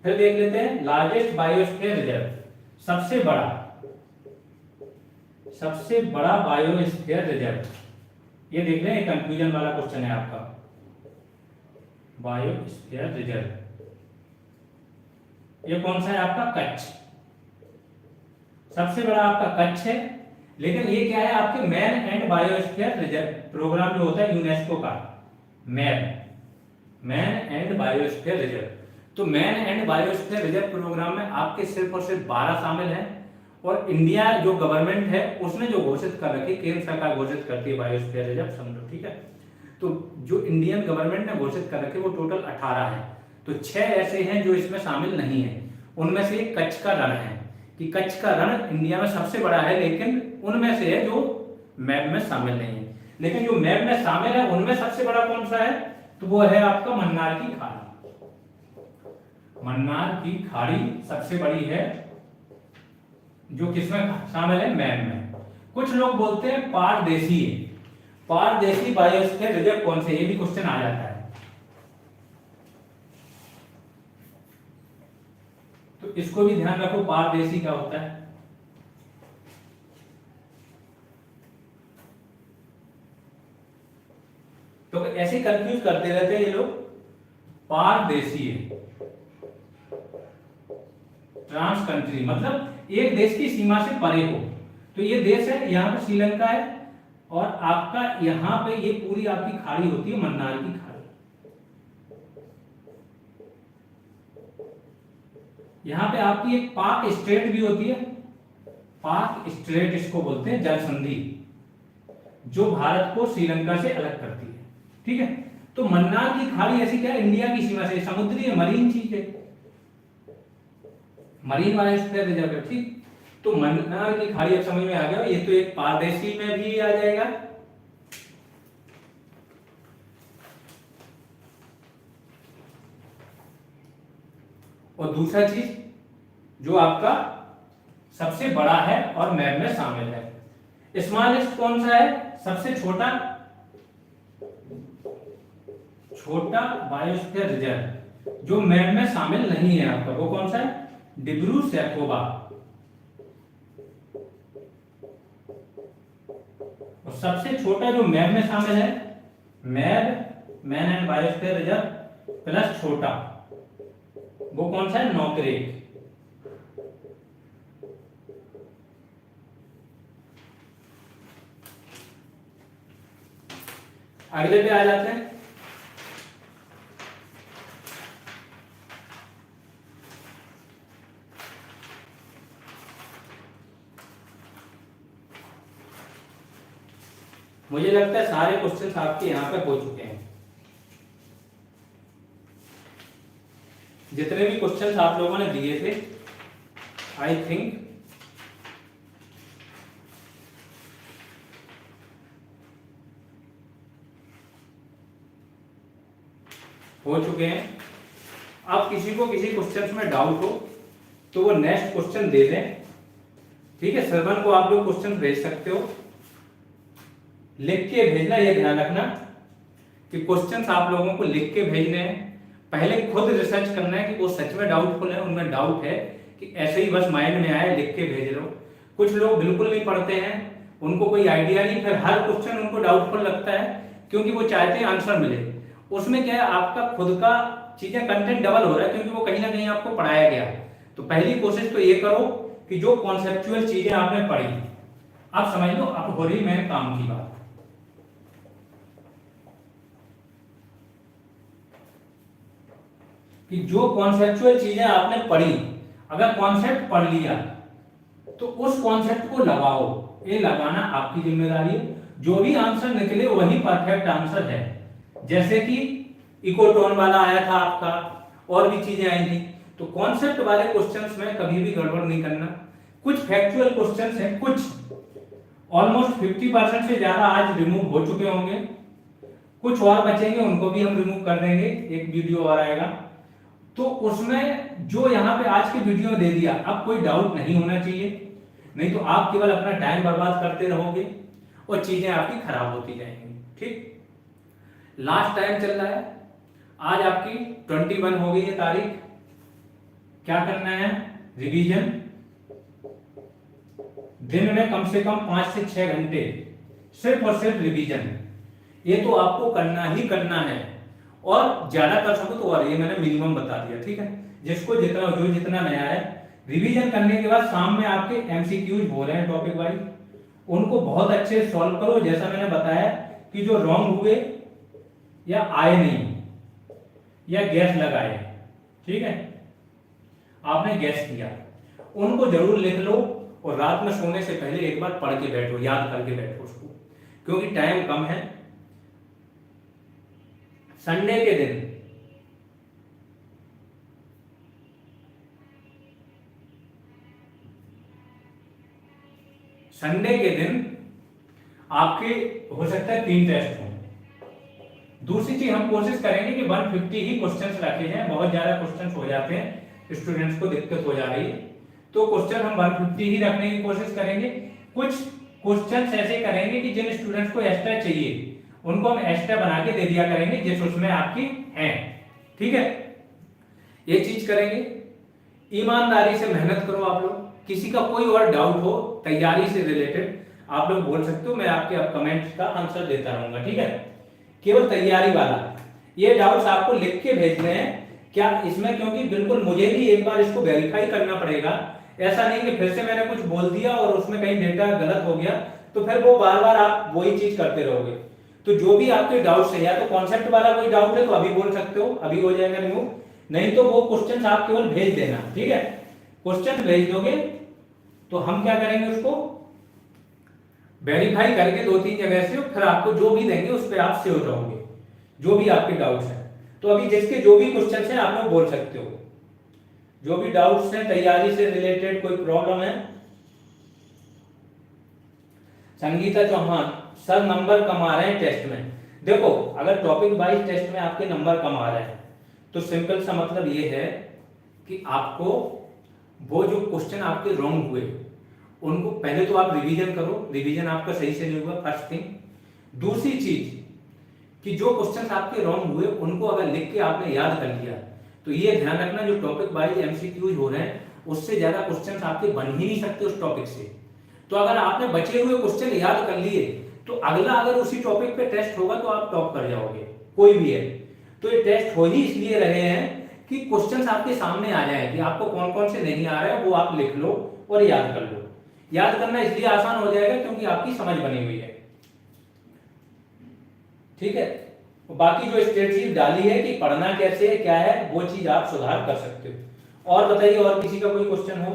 Speaker 1: फिर देख लेते हैं लार्जेस्ट बायोस्फीयर रिजर्व, सबसे बड़ा बायोस्फीयर रिजर्व। ये देख रहे हैं, कंफ्यूजन वाला क्वेश्चन है आपका। बायोस्फीयर रिजर्व ये कौन सा है आपका? कच्छ। सबसे बड़ा आपका कच्छ है, लेकिन ये क्या है आपके man and biosphere reserve programme जो होता है यूनेस्को का, मैन एंड बायोस्फीयर रिजर्व। तो man and biosphere reserve programme में आपके सिर्फ और सिर्फ 12 शामिल हैं, और इंडिया जो गवर्नमेंट है उसने जो घोषित कर रखी, केंद्र सरकार घोषित करती है बायोस्फीयर रिजर्व, समझो। ठीक है, तो जो इंडियन गवर्नमेंट ने घोषित कर रखे वो टोटल 18 है। तो 6 ऐसे हैं जो इसमें शामिल नहीं है। उनमें से एक कच्छ का रण है, कि कच्छ का रण इंडिया में सबसे बड़ा है, लेकिन उनमें से है जो मैप में शामिल नहीं है। लेकिन जो मैप में शामिल है उनमें सबसे बड़ा कौन सा है? तो वो है आपका मन्नार की खाड़ी। मन्नार की खाड़ी सबसे बड़ी है, जो किसमें शामिल है? मैप में। कुछ लोग बोलते हैं पारदेशी बायोस्फीयर रिजर्व कौन से, ये भी क्वेश्चन आ जाता है। तो इसको भी ध्यान रखो, पारदेशी क्या होता है। तो ऐसे कंफ्यूज करते रहते हैं ये लोग। पारदेशी ट्रांस कंट्री मतलब एक देश की सीमा से परे हो। तो ये देश है, यहाँ पे श्रीलंका है, और आपका यहाँ पे ये पूरी आपकी खाड़ी होती है, मन्नार की खाड़ी। यहाँ पे आपकी एक पाक स्ट्रेट भी होती है, पाक स्ट्रेट इसको बोलते हैं, जल संधि, जो भारत को श्रीलंका से अलग करती है। ठीक है, तो मन्नार की खाड़ी ऐसी क्या है, इंडिया की सीमा से समुद्री है, मरीन चीज है, मरीन बायोस्फीयर रिजर्व है। ठीक, तो मन्नार की खाड़ी अब समझ में आ गया, ये तो एक पारदेशी में भी आ जाएगा। और दूसरा चीज जो आपका सबसे बड़ा है और मैप में शामिल है। स्मॉलेस्ट कौन सा है? सबसे छोटा बायोस्फीयर रिजर्व जो मैप में शामिल नहीं है आपका, वो कौन सा है? डिब्रू सैखोवा। और सबसे छोटा जो मैप में शामिल है, man and biosphere reserve plus छोटा, वो कौन सा है? नोकरेक। अगले पे आ जाते हैं। मुझे लगता है सारे क्वेश्चंस आपके यहां पे हो चुके हैं। जितने भी क्वेश्चंस आप लोगों ने दिए थे, आई थिंक हो चुके हैं। अब किसी को किसी क्वेश्चन में डाउट हो तो वो नेक्स्ट क्वेश्चन दे दें, ठीक है। श्रवण को आप लोग क्वेश्चन भेज सकते हो, लिख के भेजना, ये ध्यान रखना कि क्वेश्चंस आप लोगों को लिख के भेजने हैं। पहले खुद रिसर्च करना है कि वो सच में डाउटफुल है, उनमें डाउट है कि ऐसे ही बस माइंड में आया लिख के भेज लो। कुछ लोग बिल्कुल नहीं पढ़ते हैं, उनको कोई आइडिया नहीं, फिर हर क्वेश्चन उनको डाउटफुल लगता है क्योंकि वो चाहते हैं आंसर मिले। उसमें क्या है, आपका खुद का चीजें कंटेंट डबल हो रहा है क्योंकि वो कहीं ना कहीं आपको पढ़ाया गया। तो पहली कोशिश तो ये करो कि जो कॉन्सेप्चुअल चीजें आपने पढ़ी, आप समझ लो अब हो रही मेरे काम की बात। कि जो कॉन्सेप्चुअल चीजें आपने पढ़ी, अगर कॉन्सेप्ट पढ़ लिया तो उस कॉन्सेप्ट को लगाओ, ये लगाना आपकी जिम्मेदारी है। जो भी आंसर निकले वही परफेक्ट आंसर है। जैसे कि इकोटोन वाला आया था आपका, और भी चीजें आई थी। तो कॉन्सेप्ट वाले क्वेश्चंस में कभी भी गड़बड़ नहीं करना। कुछ फैक्चुअल क्वेश्चंस हैं, कुछ ऑलमोस्ट 50% से ज्यादा आज रिमूव हो चुके होंगे, कुछ और बचेंगे, उनको भी हम रिमूव कर देंगे, एक वीडियो और आएगा। तो उसमें जो यहाँ पे आज के वीडियो में दे दिया, अब कोई डाउट नहीं होना चाहिए, नहीं तो आप केवल अपना टाइम बर्बाद करते रहोगे और चीजें आपकी खराब होती जाएंगी। ठीक, लास्ट टाइम चल रहा है, आज आपकी 21 हो गई है तारीख। क्या करना है, रिवीजन। दिन में कम से कम 5 से 6 घंटे सिर्फ और सिर्फ रिवीजन, ये तो आपको करना ही करना है। और ज्यादा कर सको तो और, ये मैंने मिनिमम बता दिया, ठीक है। जिसको जितना, जो जितना नया है, रिवीजन करने के बाद शाम में आपके एमसीक्यूज हो रहे हैं टॉपिक वाइज, उनको बहुत अच्छे से सॉल्व करो। जैसा मैंने बताया कि जो रॉन्ग हुए या आए नहीं या गैस लगाए, ठीक है, आपने गैस किया, उनको जरूर लिख लो और रात में सोने से पहले एक बार पढ़ के बैठो, याद करके बैठो उसको, क्योंकि टाइम कम है। संडे के दिन आपके हो सकता है 3 टेस्ट हो। दूसरी चीज हम कोशिश करेंगे कि 150 ही क्वेश्चंस रखे जाएं, बहुत ज्यादा क्वेश्चंस हो जाते हैं, स्टूडेंट्स को दिक्कत हो जा रही है, तो क्वेश्चन हम 150 ही रखने की कोशिश करेंगे। कुछ क्वेश्चंस ऐसे करेंगे कि जिन स्टूडेंट्स को एक्स्ट्रा चाहिए उनको हम एक्स्ट्रा बना के दे दिया करेंगे, जिस उसमें आपकी है, ठीक है। ये चीज करेंगे। ईमानदारी से मेहनत करो आप लोग। किसी का कोई और डाउट हो तैयारी से रिलेटेड, आप लोग बोल सकते हो, मैं आपके अब कमेंट्स का आंसर देता रहूंगा, ठीक है। केवल तैयारी वाला, ये डाउट्स आपको लिख के भेजने हैं क्या इसमें, क्योंकि बिल्कुल मुझे भी एक बार इसको वेरीफाई करना पड़ेगा। ऐसा नहीं कि फिर से मैंने कुछ बोल दिया और उसमें कहीं डेटा गलत हो गया तो फिर वो बार बार आप वही चीज करते रहोगे। तो जो भी आपके डाउट्स है, या तो कॉन्सेप्ट वाला कोई डाउट है तो अभी बोल सकते हो, अभी हो जाएगा रिमूव, नहीं तो वो क्वेश्चन आप केवल भेज देना, ठीक है। क्वेश्चन भेज दोगे तो हम क्या करेंगे, उसको वेरीफाई करके 2-3 जगह से फिर आपको जो भी देंगे उस पर आप श्योर रहोगे, जो भी आपके डाउट्स हैं। तो अभी जिसके जो भी क्वेश्चन है आप लोग बोल सकते हो, जो भी डाउट्स हैं तैयारी से रिलेटेड, कोई प्रॉब्लम है। संगीता चौहान, सर नंबर कम आ रहे हैं टेस्ट में। देखो, अगर टॉपिक वाइज टेस्ट में आपके नंबर कम आ रहे हैं तो सिंपल सा मतलब ये है कि आपको वो जो क्वेश्चन आपके रॉन्ग हुए उनको पहले तो आप रिवीजन करो, रिवीजन आपका सही से नहीं हुआ, फर्स्ट थिंग। दूसरी चीज कि जो क्वेश्चन आपके रॉन्ग हुए उनको अगर लिख के आपने याद कर लिया तो ये ध्यान रखना, जो टॉपिक वाइज एमसीक्यूज हो रहे हैं उससे ज्यादा क्वेश्चन आपके बन ही नहीं सकते उस टॉपिक से। तो अगर आपने बचे हुए क्वेश्चन याद कर लिए तो अगला अगर उसी टॉपिक पे टेस्ट होगा तो आप टॉप कर जाओगे, कोई भी है। तो ये टेस्ट हो ही इसलिए रहे हैं कि क्वेश्चंस आपके सामने आ जाए कि आपको कौन कौन से नहीं आ रहे हैं, वो आप लिख लो और याद कर लो। याद करना इसलिए आसान हो जाएगा क्योंकि आपकी समझ बनी हुई है, ठीक है। बाकी जो स्ट्रेटजी डाली है कि पढ़ना कैसे है, क्या है, वो चीज आप सुधार कर सकते हो। और बताइए, और किसी का कोई क्वेश्चन हो,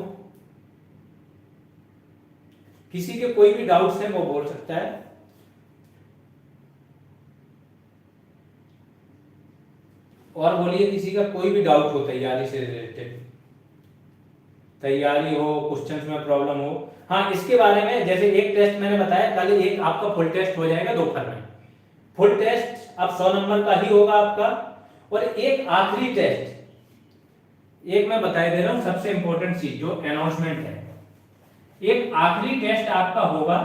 Speaker 1: किसी के कोई भी डाउट्स है वो बोल सकता है। और बोलिए किसी का कोई भी डाउट हो तैयारी से रिलेटेड, तैयारी हो, क्वेश्चंस में प्रॉब्लम हो। हाँ, इसके बारे में जैसे एक टेस्ट मैंने बताया, कल एक आपका फुल टेस्ट हो जाएगा दोपहर में। फुल टेस्ट अब 100 नंबर का ही होगा आपका। और एक आखिरी टेस्ट, एक मैं बताई दे रहा हूं सबसे इंपॉर्टेंट चीज जो अनाउंसमेंट है, एक आखिरी टेस्ट आपका होगा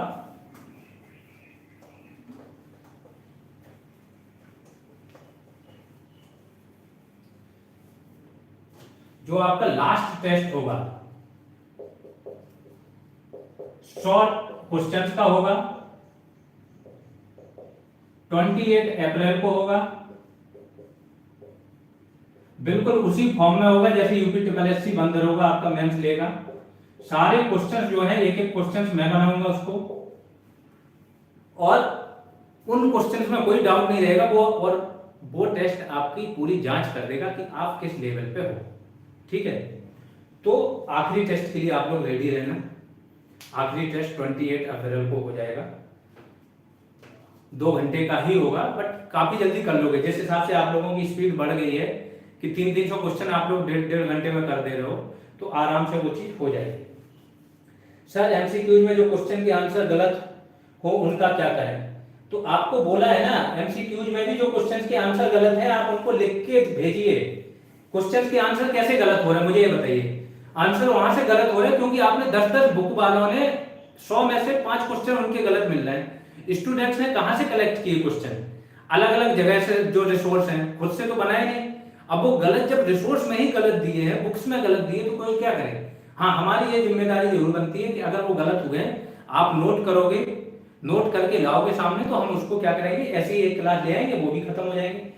Speaker 1: जो आपका लास्ट टेस्ट होगा, शॉर्ट क्वेश्चंस का होगा, 28 अप्रैल को होगा। बिल्कुल उसी फॉर्म में होगा जैसे यूपी ट्रिपल एस सी बंद होगा आपका मेंस लेगा। सारे क्वेश्चंस जो है एक एक क्वेश्चंस मैं बनाऊंगा उसको, और उन क्वेश्चंस में कोई डाउट नहीं रहेगा वो, और वो टेस्ट आपकी पूरी जांच कर देगा कि आप किस लेवल पे हो। ठीक है, तो आखिरी टेस्ट के लिए आप लोग रेडी रहना। आखिरी टेस्ट 28 अप्रैल को हो जाएगा, 2 घंटे का ही होगा, बट काफी जल्दी कर लोगे। जिस हिसाब से आप लोगों की स्पीड बढ़ गई है कि 300 क्वेश्चन आप लोग 1.5 घंटे में कर दे रहे हो, तो आराम से वो चीज हो जाएगी। सर एमसीक्यूज में जो क्वेश्चन के आंसर गलत हो उनका क्या करें? तो आपको बोला है ना, एमसीक्यूज में भी जो क्वेश्चन के आंसर गलत है आप उनको लिख के भेजिए। क्वेश्चन के आंसर कैसे गलत हो रहे हैं मुझे ये बताइए। आंसर वहां से गलत हो रहे हैं क्योंकि आपने 10-10 बुक वालों ने 100 में से 5 क्वेश्चन उनके गलत मिल रहे हैं। स्टूडेंट्स ने कहां से कलेक्ट किए क्वेश्चन? अलग अलग जगह से जो रिसोर्स हैं, खुद से तो बनाए नहीं। अब वो गलत जब रिसोर्स में ही गलत दिए हैं, बुक्स में गलत दिए, तो कोई क्या करे? हाँ, हमारी ये जिम्मेदारी जरूर बनती है कि अगर वो गलत हुए आप नोट करोगे, नोट करके लाओगे सामने, तो हम उसको क्या करेंगे, ऐसी एक क्लास ले आएंगे, वो भी खत्म हो जाएंगे।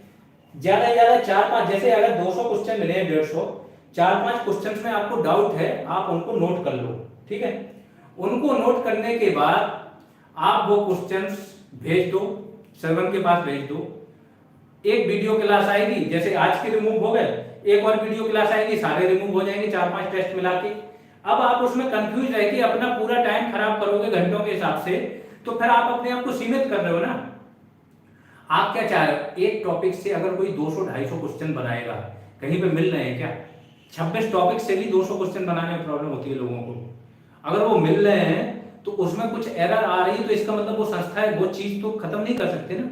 Speaker 1: ज्यादा से ज्यादा 4-5, जैसे अगर 200 क्वेश्चन मिले हैं 150, 4-5 क्वेश्चन में आपको डाउट है, आप उनको नोट कर लो। ठीक है, उनको नोट करने के बाद आप वो क्वेश्चंस भेज दो, सर्वर के पास भेज दो। एक वीडियो क्लास आएगी, जैसे आज के रिमूव हो गए, एक और वीडियो क्लास आएगी, सारे रिमूव हो जाएंगे 4-5 टेस्ट मिला के। अब आप उसमें कंफ्यूज रह के अपना पूरा टाइम खराब करोगे घंटों के हिसाब से, तो फिर आप अपने आप को सीमित कर रहे हो ना। आप क्या चाह रहे हो? एक टॉपिक से अगर कोई 200-250 क्वेश्चन बनाएगा, कहीं पे मिल रहे हैं क्या? 26 टॉपिक से भी 200 क्वेश्चन बनाने में प्रॉब्लम होती है लोगों को। अगर वो मिल रहे हैं तो उसमें कुछ एरर आ रही है, तो इसका मतलब वो संस्था है, वो चीज तो खत्म नहीं कर सकते ना।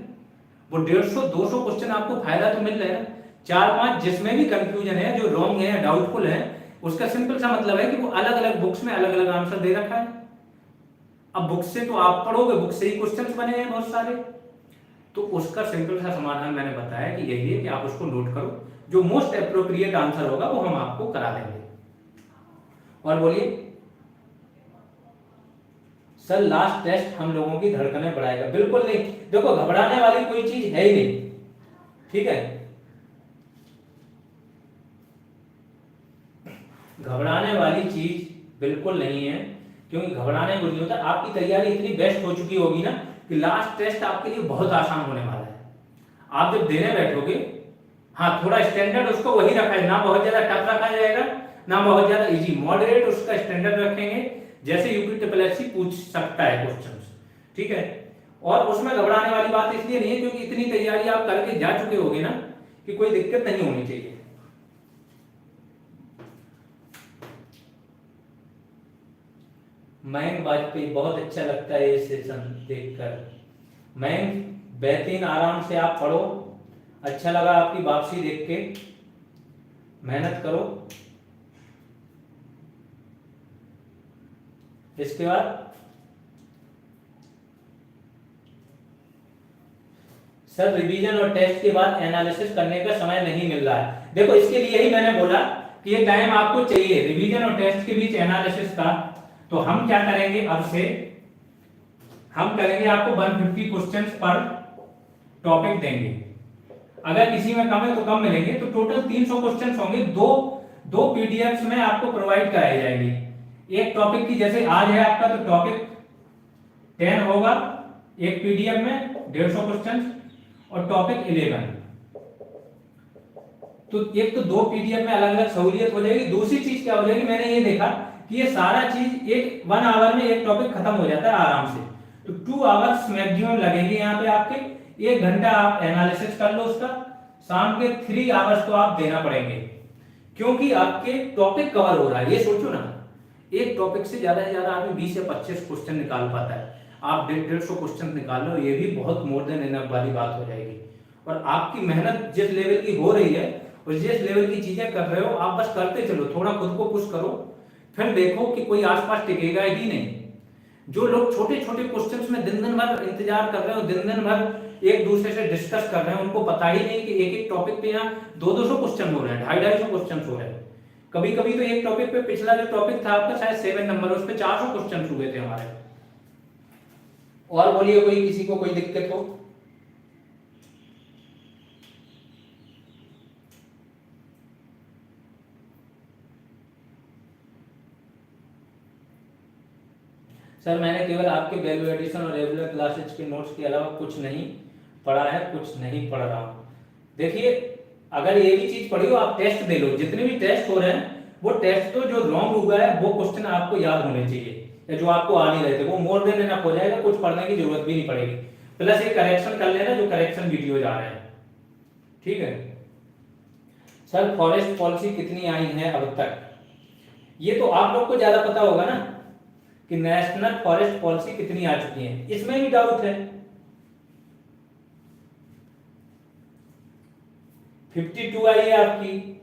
Speaker 1: वो 150-200 क्वेश्चन आपको फायदा तो मिल रहा है ना। 4-5 जिसमें भी कंफ्यूजन है, जो रॉन्ग है, डाउटफुल है, उसका सिंपल सा मतलब है कि वो अलग अलग बुक्स में अलग अलग आंसर दे रखा है। अब बुक से तो आप पढ़ोगे, बुक से ही क्वेश्चन बने हैं बहुत सारे, तो उसका सिंपल सा समाधान मैंने बताया कि यही है कि आप उसको नोट करो, जो मोस्ट एप्रोप्रिएट आंसर होगा वो हम आपको करा देंगे। और बोलिए सर लास्ट टेस्ट हम लोगों की धड़कनें बढ़ाएगा? बिल्कुल नहीं, देखो घबराने वाली कोई चीज है ही नहीं। ठीक है, घबराने वाली चीज बिल्कुल नहीं है, क्योंकि घबराने को नहीं होता। आपकी तैयारी इतनी बेस्ट हो चुकी होगी ना कि लास्ट टेस्ट आपके लिए बहुत आसान होने वाला है। आप जब देने बैठोगे, हाँ थोड़ा स्टैंडर्ड उसको वही रखा है, ना बहुत ज्यादा टफ रखा जाएगा ना बहुत ज्यादा इजी, मॉडरेट उसका स्टैंडर्ड रखेंगे, जैसे यूपी ट्रिपल एस सी पूछ सकता है क्वेश्चंस। ठीक है, और उसमें घबराने वाली बात इसलिए नहीं है क्योंकि इतनी तैयारी आप करके जा चुके होगे ना कि कोई दिक्कत नहीं होनी चाहिए। मयंक वाजपेयी, बहुत अच्छा लगता है ये सेशन देखकर। मयंक बेहतरीन, आराम से आप पढ़ो, अच्छा लगा आपकी वापसी देख के, मेहनत करो। इसके बाद सर रिवीजन और टेस्ट के बाद एनालिसिस करने का समय नहीं मिल रहा है। देखो इसके लिए ही मैंने बोला कि ये टाइम आपको चाहिए रिवीजन और टेस्ट के बीच एनालिसिस का। तो हम क्या करेंगे, अब से हम करेंगे आपको 150 क्वेश्चंस पर टॉपिक देंगे। अगर किसी में कम है तो कम मिलेंगे, तो टोटल 300 क्वेश्चंस होंगे, दो पीडीएफ्स में आपको प्रोवाइड कराई जाएगी। एक टॉपिक की, जैसे आज है आपका, तो टॉपिक 10 होगा एक पीडीएफ में 150 क्वेश्चन, और टॉपिक 11। तो एक तो 2 पीडीएफ में अलग अलग सहूलियत हो जाएगी। दूसरी चीज क्या हो जाएगी, मैंने ये देखा कि ये सारा चीज 1 आवर में एक टॉपिक खत्म हो जाता है आराम से। तो 2 आवर्स मैक्सिमम लगेंगे यहाँ पे आपके। 1 घंटा आप एनालिसिस कर लो उसका, शाम के 3 आवर्स तो आप देना पड़ेंगे, क्योंकि आपके टॉपिक कवर हो रहा है। ये सोचो ना, एक टॉपिक से ज्यादा आदमी 20 या 25 क्वेश्चन निकाल पाता है, आप 150 क्वेश्चन निकाल लो, ये भी बहुत मोर देन इनफ वाली बात हो जाएगी। और आपकी मेहनत जिस लेवल की हो रही है और जिस लेवल की चीजें कर रहे हो, आप बस करते चलो, थोड़ा खुद को पुश करो, फिर देखो कि कोई आसपास टिकेगा ही नहीं। जो लोग छोटे छोटे क्वेश्चंस में दिन दिन भर इंतजार कर रहे हो, दिन दिन भर एक दूसरे से डिस्कस कर रहे हैं, उनको पता ही नहीं कि एक एक टॉपिक पे यहाँ 200 क्वेश्चन हो रहे हैं, 250 क्वेश्चन हो रहे हैं। कभी कभी तो एक टॉपिक पे, पिछला जो टॉपिक था आपका शायद 7 नंबर, उस पे 400 क्वेश्चन हुए थे हमारे। और बोलिए कोई, किसी को कोई दिक्कत हो? सर मैंने केवल आपके वैल्यू एडिशन और रेगुलर क्लासेज के नोट्स के अलावा कुछ नहीं पढ़ा है, कुछ नहीं पढ़ रहा हूँ। देखिए, अगर ये भी चीज पढ़ी हो, आप टेस्ट दे लो, जितने भी टेस्ट हो रहे हैं वो टेस्ट तो जो रॉन्ग हुआ है वो क्वेश्चन आपको याद होने चाहिए, या जो आपको आ नहीं रहे थे वो मोर देन इनफ हो जाएगा, कुछ पढ़ने की जरूरत भी नहीं पड़ेगी। प्लस ये करेक्शन कर लेना जो करेक्शन वीडियो आ रहे हैं, ठीक है। सर फॉरेस्ट पॉलिसी कितनी आई है अब तक? ये तो आप लोग को ज्यादा पता होगा ना कि नेशनल फॉरेस्ट पॉलिसी कितनी आ चुकी है, इसमें भी डाउट है। 52 आई है आपकी,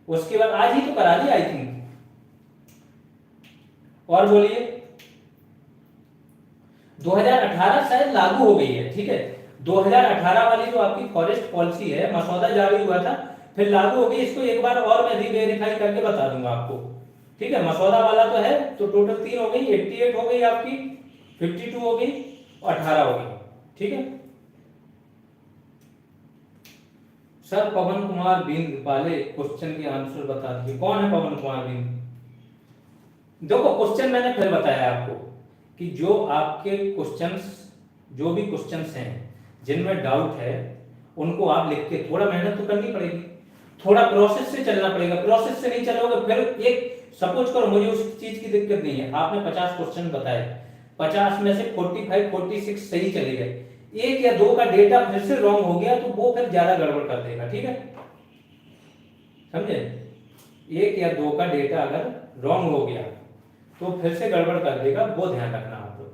Speaker 1: उसके बाद आज ही तो करा दी आई थिंक। और बोलिए, 2018 शायद लागू हो गई है, ठीक है। 2018 वाली जो आपकी फॉरेस्ट पॉलिसी है, मसौदा जारी हुआ था, फिर लागू हो गई। इसको एक बार और मैं रीवेरीफाई करके बता दूंगा आपको, ठीक है। मसौदा वाला तो है, तो टोटल 3 हो गई, 88 हो गई आपकी, 52 हो गई और 18 हो गई, ठीक है। सर पवन कुमार बिंद वाले क्वेश्चन के आंसर बता दीजिए। कौन है पवन कुमार बिंद? देखो, क्वेश्चन मैंने फिर बताया आपको कि जो आपके क्वेश्चंस, जो भी क्वेश्चंस हैं जिनमें डाउट है, उनको आप लिख के, थोड़ा मेहनत तो करनी पड़ेगी, थोड़ा प्रोसेस से चलना पड़ेगा। प्रोसेस से नहीं चलोगे फिर, एक सपोज करो मुझे उस चीज की दिक्कत नहीं है, आपने 50 क्वेश्चन बताए, 50 में से 45 46 सही चले गए, एक या दो का डेटा फिर से रॉन्ग हो गया तो वो फिर ज्यादा गड़बड़ कर देगा, ठीक है, समझे। एक या दो का डेटा अगर रॉन्ग हो गया तो फिर से गड़बड़ कर देगा, वो ध्यान रखना आप लोग।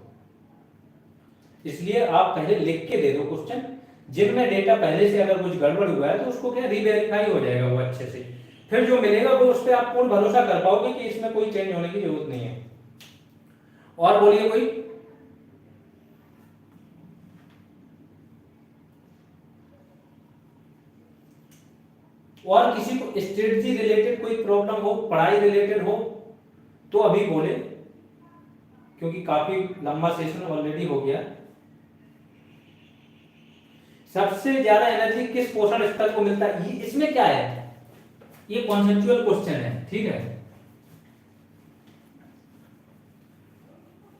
Speaker 1: इसलिए आप पहले लिख के दे दो क्वेश्चन, जिनमें डेटा पहले से अगर कुछ गड़बड़ हुआ है तो उसको क्या रीवेरीफाई हो जाएगा वो अच्छे से, फिर जो मिलेगा वो उस पर आप पूर्ण भरोसा कर पाओगे कि इसमें कोई चेंज होने की जरूरत नहीं है। और बोलिए कोई। और किसी को स्ट्रेटजी रिलेटेड कोई प्रॉब्लम हो, पढ़ाई रिलेटेड हो तो अभी बोले, क्योंकि काफी लंबा सेशन ऑलरेडी हो गया। सबसे ज्यादा एनर्जी किस पोषण स्तर को मिलता है? इसमें क्या है, ये कॉन्सेप्चुअल क्वेश्चन है, ठीक है।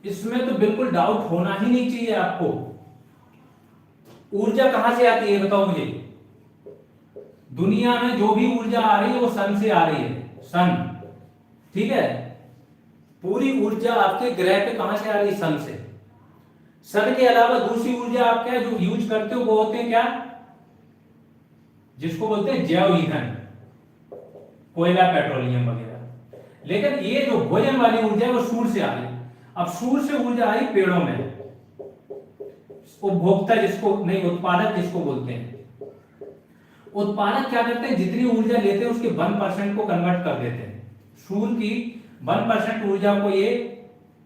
Speaker 1: इसमें तो बिल्कुल डाउट होना ही नहीं चाहिए आपको। ऊर्जा कहां से आती है बताओ मुझे? दुनिया में जो भी ऊर्जा आ रही है वो सन से आ रही है, सन, ठीक है। पूरी ऊर्जा आपके ग्रह पे कहां से आ रही है? सन से। सन के अलावा दूसरी ऊर्जा आप क्या जो यूज करते हो वो होते हैं क्या, जिसको बोलते हैं जैव ईंधन, कोयला, पेट्रोलियम वगैरह। लेकिन ये जो भोजन वाली ऊर्जा है वो सूर्य से आ रही है। अब सूर्य से ऊर्जा आई पेड़ों में, उपभोक्ता जिसको नहीं, उत्पादक जिसको बोलते हैं। उत्पादक क्या करते हैं, जितनी ऊर्जा लेते हैं उसके 1% को कन्वर्ट कर देते हैं। सूर्य की 1% ऊर्जा को ये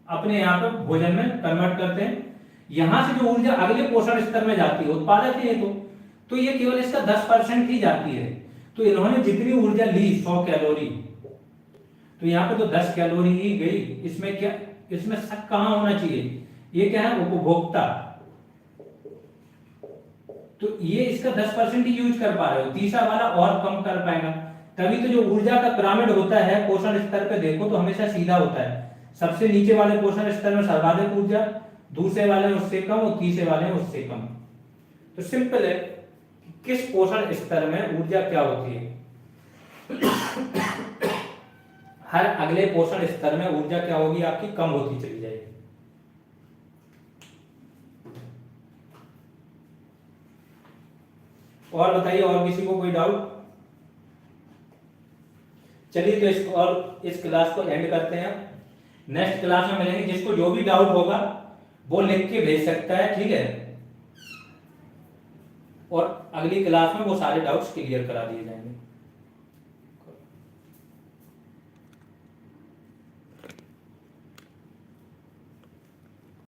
Speaker 1: अपने यहाँ पे भोजन में कन्वर्ट करते हैं। यहां से जो ऊर्जा अगले पोषण स्तर में जाती है, उत्पादक है ये तो ये केवल इसका 10% ही जाती है। तो इन्होंने जितनी ऊर्जा ली 100 कैलोरी, तो यहाँ पे तो 10 कैलोरी ही गई। इसमें क्या, इसमें शक कहां होना चाहिए? ये क्या है, उपभोक्ता। तो ये इसका 10% ही यूज कर पा रहे हो, तीसरा वाला और कम कर पाएगा। तभी तो जो ऊर्जा का पिरामिड होता है पोषण स्तर पे देखो तो हमेशा सीधा होता है। सबसे नीचे वाले पोषण स्तर में सर्वाधिक ऊर्जा, दूसरे वाले उससे कम और तीसरे वाले उससे कम। तो सिंपल है, किस पोषण स्तर में ऊर्जा क्या होती है। हर अगले पोषण स्तर में ऊर्जा क्या होगी आपकी, कम होती चली जाएगी। और बताइए, और किसी को कोई डाउट? चलिए तो इस क्लास को एंड करते हैं। नेक्स्ट क्लास में मिलेंगे। जिसको जो भी डाउट होगा वो लिख के भेज सकता है, ठीक है, और अगली क्लास में वो सारे डाउट्स क्लियर करा दिए जाएंगे।